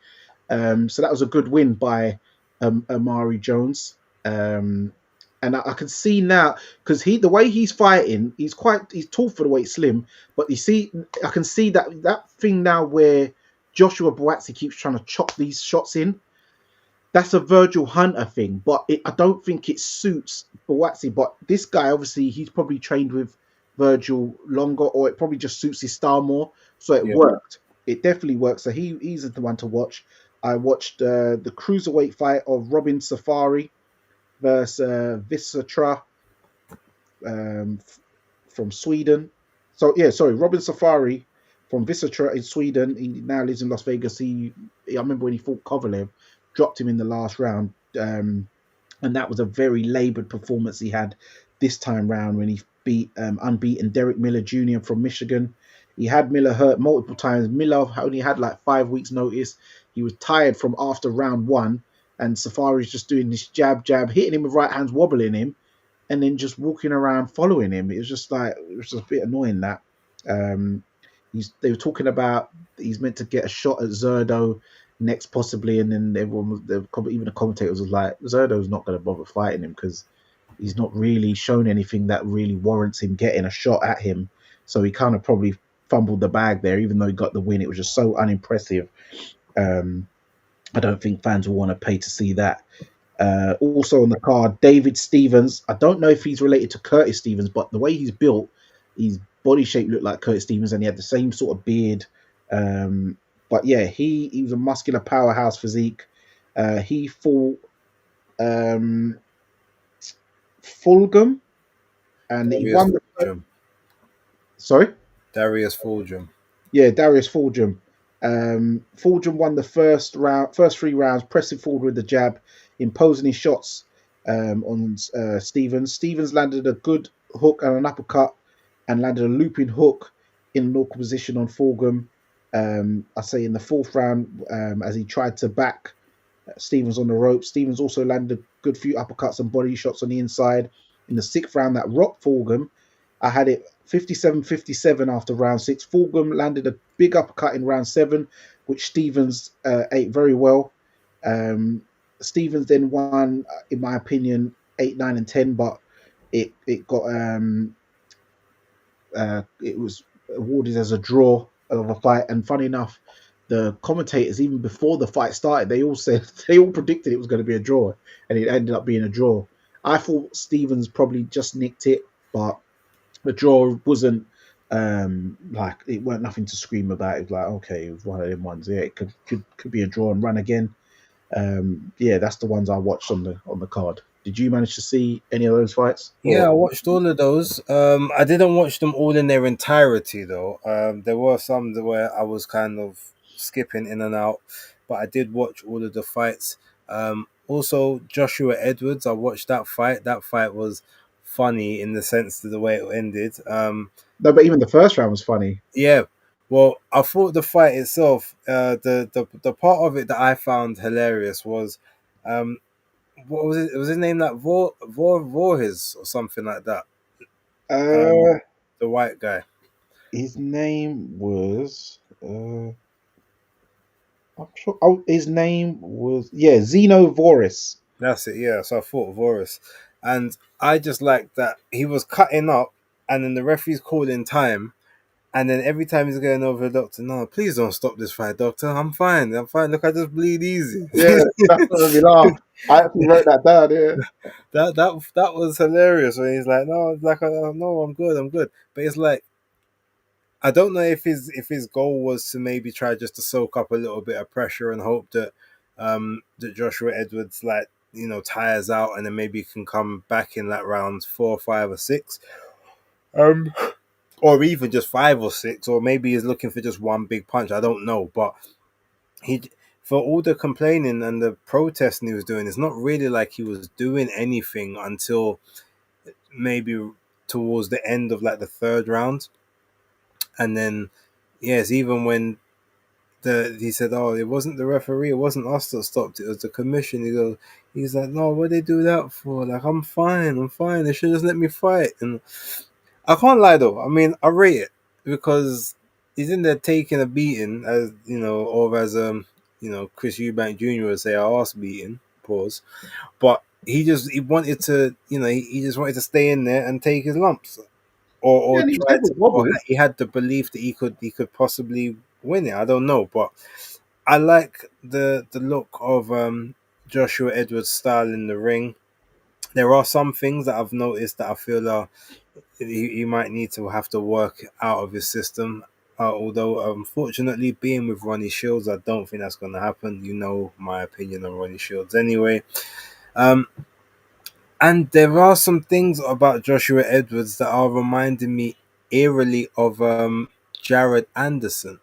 So that was a good win by Amari Jones. And I can see now, because the way he's fighting, he's tall for the weight, slim. But you see, I can see that thing now where Joshua Buatsi keeps trying to chop these shots in. That's a Virgil Hunter thing, but I don't think it suits Buatsi. But this guy, obviously, he's probably trained with Virgil longer, or it probably just suits his style more. So it worked. It definitely worked. So he's the one to watch. I watched the cruiserweight fight of Robin Safari versus Visatra from Sweden. So yeah, sorry, Robin Safari from Visatra in Sweden. He now lives in Las Vegas. I remember when he fought Kovalev, dropped him in the last round, and that was a very laboured performance he had this time round when he beat unbeaten Derek Miller Jr. from Michigan. He had Miller hurt multiple times. Miller only had like 5 weeks notice. He was tired from after round one. And Safari's just doing this jab, hitting him with right hands, wobbling him, and then just walking around following him. It was just a bit annoying that. They were talking about he's meant to get a shot at Zerdo next possibly, and then even the commentators was like, Zerdo's not going to bother fighting him because he's not really shown anything that really warrants him getting a shot at him. So he kind of probably fumbled the bag there, even though he got the win. It was just so unimpressive. I don't think fans will want to pay to see that. Also on the card, David Stevens. I don't know if he's related to Curtis Stevens, but the way he's built, his body shape looked like Curtis Stevens, and he had the same sort of beard. But yeah, he was a muscular powerhouse physique. He fought Fulgham, and Darius he won the. Sorry, Darius Fulgham. Yeah, Darius Fulgham. Fulgham won the first 3 rounds, pressing forward with the jab, imposing his shots on Stevens. Stevens landed a good hook and an uppercut, and landed a looping hook in an awkward position on Fulgham. I say in the 4th round, as he tried to back Stevens on the rope. Stevens also landed a good few uppercuts and body shots on the inside. In the 6th round, that rocked Fulgham. I had it 57-57 after round 6. Fulgham landed a big uppercut in round 7, which Stevens ate very well. Stevens then won, in my opinion, 8, 9, and 10, but it got it was awarded as a draw of a fight. And funny enough, the commentators, even before the fight started, they all said they all predicted it was going to be a draw, and it ended up being a draw. I thought Stevens probably just nicked it, but the draw wasn't like it weren't nothing to scream about. It was like, okay, it was one of them ones. Yeah, it could be a draw and run again. Yeah, that's the ones I watched on the card. Did you manage to see any of those fights? Yeah, I Or watched all of those. I didn't watch them all in their entirety though. There were some where I was kind of skipping in and out, but I did watch all of the fights. Also, Joshua Edwards, I watched that fight. That fight was funny in the sense of the way it ended. no, but even the first round was funny. Yeah, well, I thought the fight itself, the part of it that I found hilarious was, um, what was it? Was his name like Vorhiz or something like that? Uh, The white guy. his name was. I'm sure. Oh, his name was Zeno Voris. That's it. Yeah. So I thought Voris, and I just liked that he was cutting up, and then the referee's calling time, and then every time he's going over the doctor, no, please don't stop this fight, doctor. I'm fine. I'm fine. Look, I just bleed easy. Yeah, that's what made me laugh. I actually wrote that down. Yeah, That was hilarious when he's like, no, like, no, I'm good, I'm good. But it's like, I don't know if his goal was to maybe try just to soak up a little bit of pressure and hope that that Joshua Edwards, like, tires out and then maybe can come back in like rounds 4, 5, or 6, um, or even just 5 or 6, or maybe he's looking for just one big punch. I don't know, but he, for all the complaining and the protesting he was doing, it's not really like he was doing anything until maybe towards the end of like the third round. And then, yes, even when he said, "Oh, it wasn't the referee, it wasn't us that stopped it, it was the commission." He's like, "No, what they do that for? Like, I'm fine. They should just let me fight." And I can't lie though. I mean, I rate it because he's in there taking a beating, as or as Chris Eubank Jr. would say, "Our ass beating." Pause. But he wanted to, he just wanted to stay in there and take his lumps, yeah, or and he try never to, or wobbled. he had the belief that he could possibly win it. I don't know, but I like the look of Joshua Edwards' style in the ring. There are some things that I've noticed that I feel he might need to have to work out of his system. Although, unfortunately, being with Ronnie Shields, I don't think that's going to happen. You know my opinion on Ronnie Shields anyway. Um, and there are some things about Joshua Edwards that are reminding me eerily of Jared Anderson.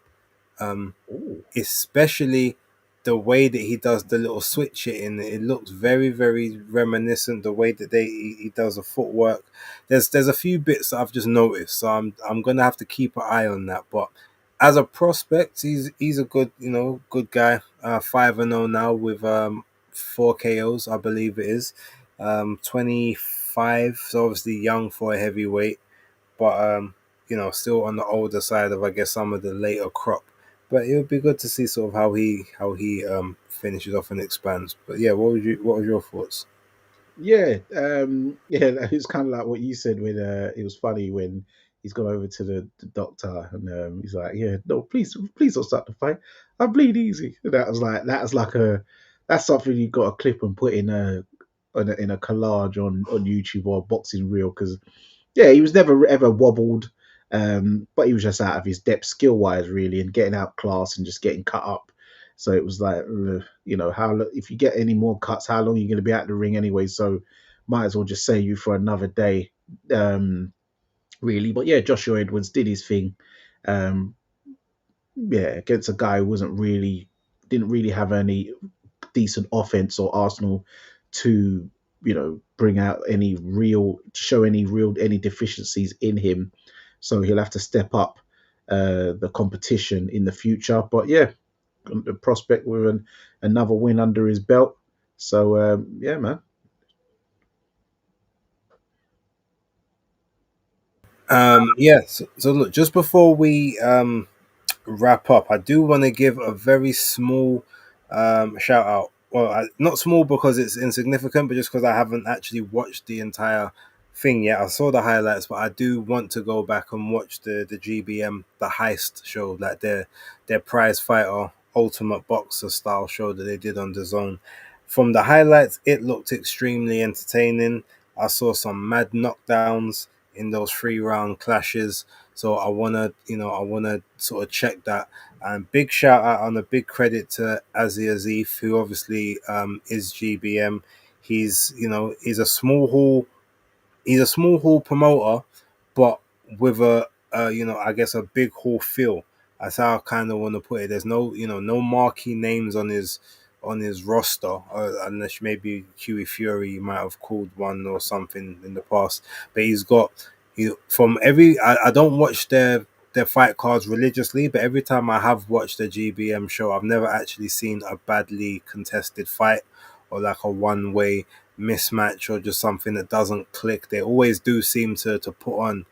Um, Ooh. Especially the way that he does the little switch it looks very, very reminiscent. The way that he does the footwork, there's a few bits that I've just noticed, so I'm gonna have to keep an eye on that. But as a prospect, he's a good, good guy. 5-0 now with 4 KOs, I believe it is. 25, so obviously young for a heavyweight, but still on the older side of, I guess, some of the later crop. But it would be good to see sort of how he finishes off and expands. But yeah, what was your thoughts? Yeah, yeah, it's kind of like what you said when it was funny when he's gone over to the doctor and he's like, "Yeah, no, please don't start the fight. I bleed easy." And that's something you got to clip and put in a collage on YouTube or a boxing reel because yeah, he was never ever wobbled, but he was just out of his depth skill wise, really, and getting outclassed and just getting cut up. So it was like, how if you get any more cuts, how long are you going to be out the ring anyway? So might as well just save you for another day, really. But yeah, Joshua Edwards did his thing. Um, yeah, against a guy who didn't really have any decent offense or Arsenal to bring out any deficiencies in him. So he'll have to step up the competition in the future. But yeah, the prospect with another win under his belt. So yeah, man. Yeah. So look, just before we wrap up, I do want to give a very small shout out not small because it's insignificant, but just because I haven't actually watched the entire thing yet. I saw the highlights, but I do want to go back and watch the GBM, the heist show, like their prize fighter ultimate boxer style show that they did on the Zone. From the highlights, it looked extremely entertaining. I saw some mad knockdowns in those 3 round clashes. So I wanna sort of check that. And big shout out and a big credit to Azzy Azif, who obviously is GBM. He's a small hall promoter, but with I guess a big hall feel. That's how I kind of want to put it. There's no marquee names on his roster, unless maybe Huey Fury might have called one or something in the past. But he's got from every. I don't watch their fight cards religiously, but every time I have watched the GBM show, I've never actually seen a badly contested fight or like a one way mismatch or just something that doesn't click. They always do seem to put on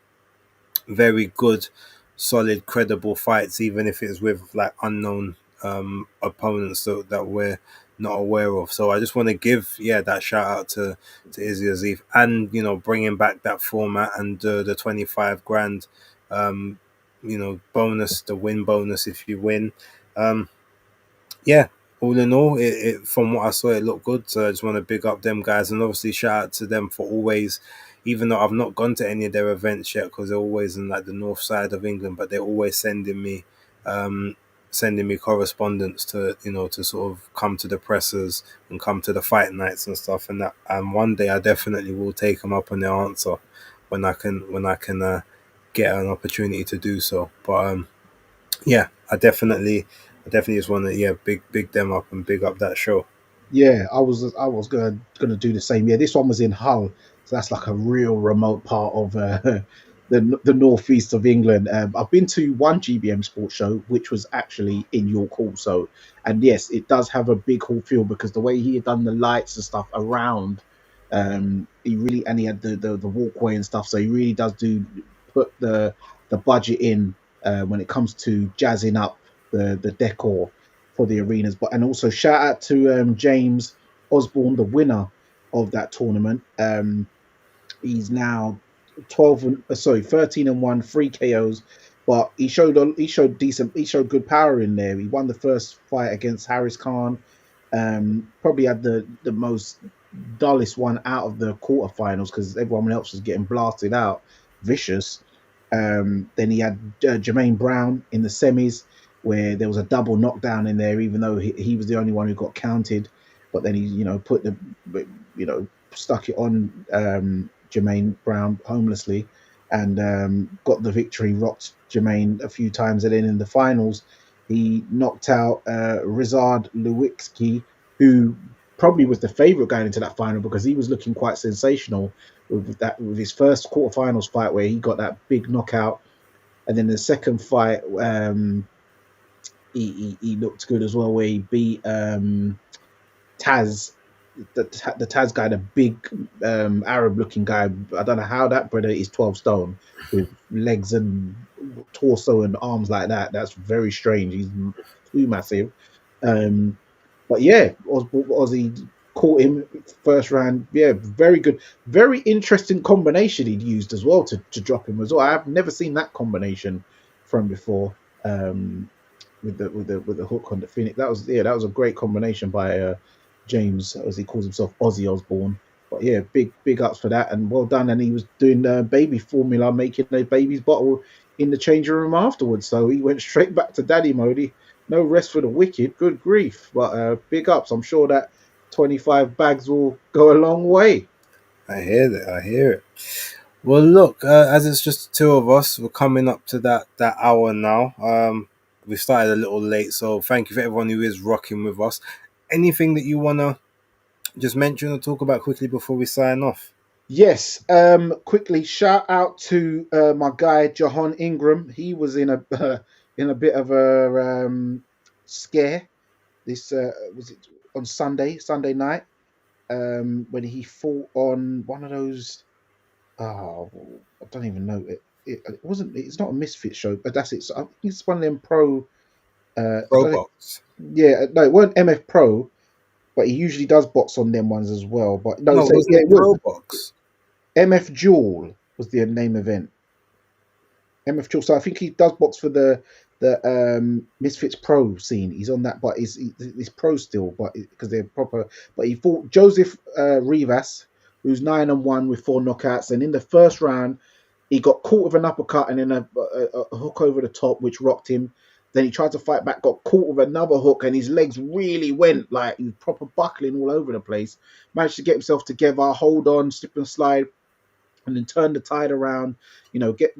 very good, solid, credible fights, even if it's with like unknown opponents that we're not aware of. So I just want to give that shout out to Izzy Azif, and bringing back that format and the 25 grand bonus, the win bonus if you win. Um, yeah, all in all, from what I saw, it looked good. So I just want to big up them guys, and obviously shout out to them for always, even though I've not gone to any of their events yet because they're always in like the north side of England, but they're always um, sending me correspondence to sort of come to the presses and come to the fight nights and stuff. And one day I definitely will take them up on their answer when I can get an opportunity to do so. But yeah, I definitely just want to big them up and big up that show. Yeah, I was gonna do the same. Yeah, this one was in Hull, so that's like a real remote part of the northeast of England. I've been to one GBM sports show, which was actually in York Hall. So, and yes, it does have a big hall feel because the way he had done the lights and stuff around, he had the walkway and stuff. So he really does do put the budget in when it comes to jazzing up the decor for the arenas. But and also shout out to James Osborne, the winner of that tournament. He's now 13-1, 3 KOs. But he showed good power in there. He won the first fight against Harris Khan. Probably had the most dullest one out of the quarterfinals because everyone else was getting blasted out, vicious. Then he had Jermaine Brown in the semis, where there was a double knockdown in there, even though he was the only one who got counted. But then he, put stuck it on Jermaine Brown homelessly, and got the victory. Rocked Jermaine a few times, and then in the finals, he knocked out Rizard Lewicki, who probably was the favourite going into that final because he was looking quite sensational with his first quarterfinals fight where he got that big knockout, and then the second fight he looked good as well where he beat Taz, the Taz guy, the big Arab looking guy. I don't know how that brother is 12 stone with legs and torso and arms like that. That's very strange. He's too massive. Um, but yeah, Ozzy caught him first round. Yeah, very good. Very interesting combination he'd used as well to drop him as well. I've never seen that combination from before. With the hook on the Phoenix. That was a great combination by James, as he calls himself, Ozzy Osbourne. But yeah, big ups for that, and well done. And he was doing baby formula, making a baby's bottle in the changing room afterwards. So he went straight back to daddy mode. No rest for the wicked. Good grief! But big ups. I'm sure that 25 bags will go a long way. I hear that. I hear it. Well, look, as it's just the two of us, we're coming up to that hour now. We started a little late, so thank you for everyone who is rocking with us. Anything that you wanna just mention or talk about quickly before we sign off? Yes. Quickly, shout out to my guy Jahan Ingram. He was in a in a bit of a scare. This was it on Sunday night, when he fought on one of those. Oh, I don't even know it. It wasn't. It's not a misfit show, but that's it. So I think it's one of them pro. I don't know. Robots. Yeah, no, it weren't MF Pro, but he usually does box on them ones as well. But no, No, so wasn't yeah, it it was Pro Box? MF Jewel was the name event. MF Jewel. So I think he does box for the Misfits Pro scene. He's on that, but he's pro still, but because they're proper. But he fought Joseph Rivas, who's 9-1 with 4 knockouts, and in the first round he got caught with an uppercut and then a hook over the top, which rocked him. Then he tried to fight back, got caught with another hook, and his legs really went like he was proper buckling all over the place. Managed to get himself together, hold on, slip and slide, and then turn the tide around. Get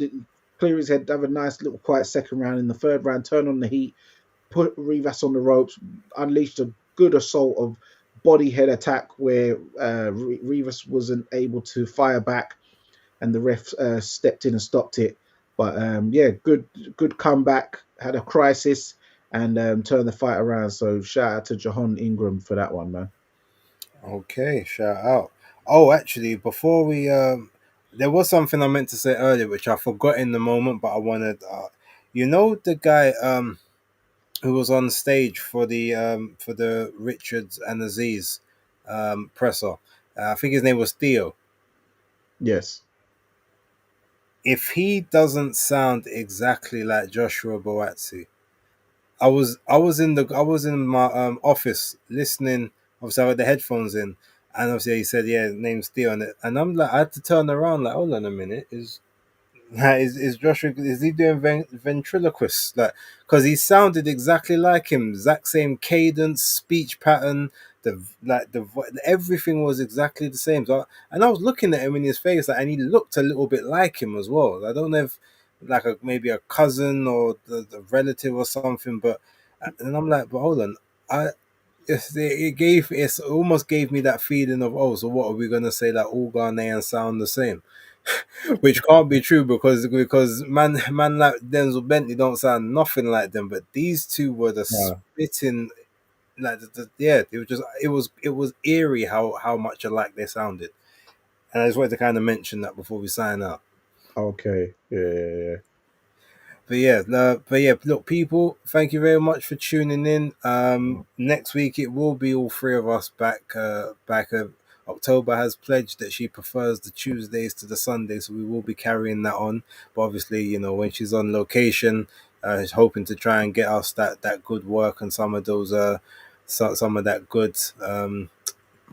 clear his head, have a nice little quiet second round. In the third round, turn on the heat, put Rivas on the ropes, unleashed a good assault of body head attack where Rivas wasn't able to fire back, and the ref stepped in and stopped it. But yeah, good comeback. Had a crisis and turned the fight around. So shout out to Jahan Ingram for that one, man. Okay, shout out. Oh, actually, before we there was something I meant to say earlier which I forgot in the moment, but I wanted you know the guy who was on stage for the Richards and Aziz presser. I think his name was Theo. Yes. If he doesn't sound exactly like Joshua Boatsi, I was in my office listening. Obviously, I had the headphones in, and obviously he said, "Yeah, name's Theo," and I'm like, I had to turn around, like, hold on a minute, is Joshua? Is he doing ventriloquist? Like, because he sounded exactly like him, exact same cadence, speech pattern. Everything was exactly the same. So, and I was looking at him in his face, like, and he looked a little bit like him as well. I don't know if like maybe a cousin or the relative or something, but and I'm like, but hold on, I. It almost gave me that feeling of, oh, so what are we gonna say that all Ghanaians sound the same? Which can't be true because man like Denzel Bentley don't sound nothing like them, but these two were the No. spitting, like yeah, it was eerie how much alike they sounded, and I just wanted to kind of mention that before we sign out. Okay. Yeah. Yeah. Yeah. But yeah, look, people, thank you very much for tuning in. Next week it will be all three of us back. Back. October has pledged that she prefers the Tuesdays to the Sundays, so we will be carrying that on. But obviously, when she's on location, is hoping to try and get us that good work and some of those some of that good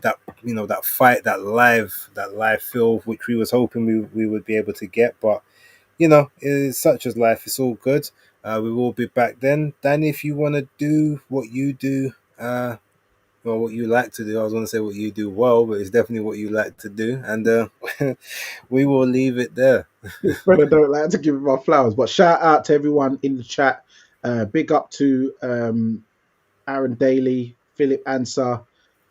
that that fight that live feel which we was hoping we would be able to get, but it's such as life. It's all good. We will be back then. Danny, if you want to do what you do, or what you like to do, I was going to say what you do well, but it's definitely what you like to do. And we will leave it there. This brother don't like to give him my flowers, but shout out to everyone in the chat. Big up to Aaron Daly, Philip Answer,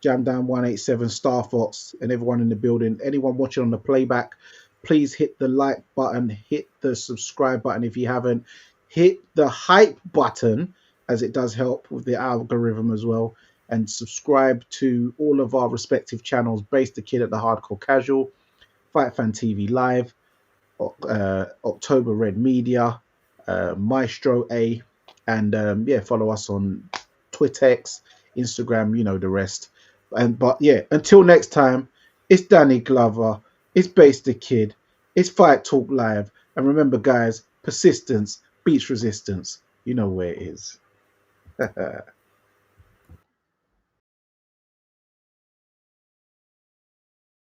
Jam Down 187, Star Fox, and everyone in the building. Anyone watching on the playback, please hit the like button, hit the subscribe button if you haven't, hit the hype button as it does help with the algorithm as well, and subscribe to all of our respective channels: Base the Kid at the Hardcore Casual, Fight Fan TV Live, October Red Media, Maestro A, and yeah, follow us on Twittex, Instagram, you know the rest. But yeah, until next time, it's Danny Glover, it's Base the Kid, it's Fight Talk Live, and remember, guys, persistence beats resistance. You know where it is.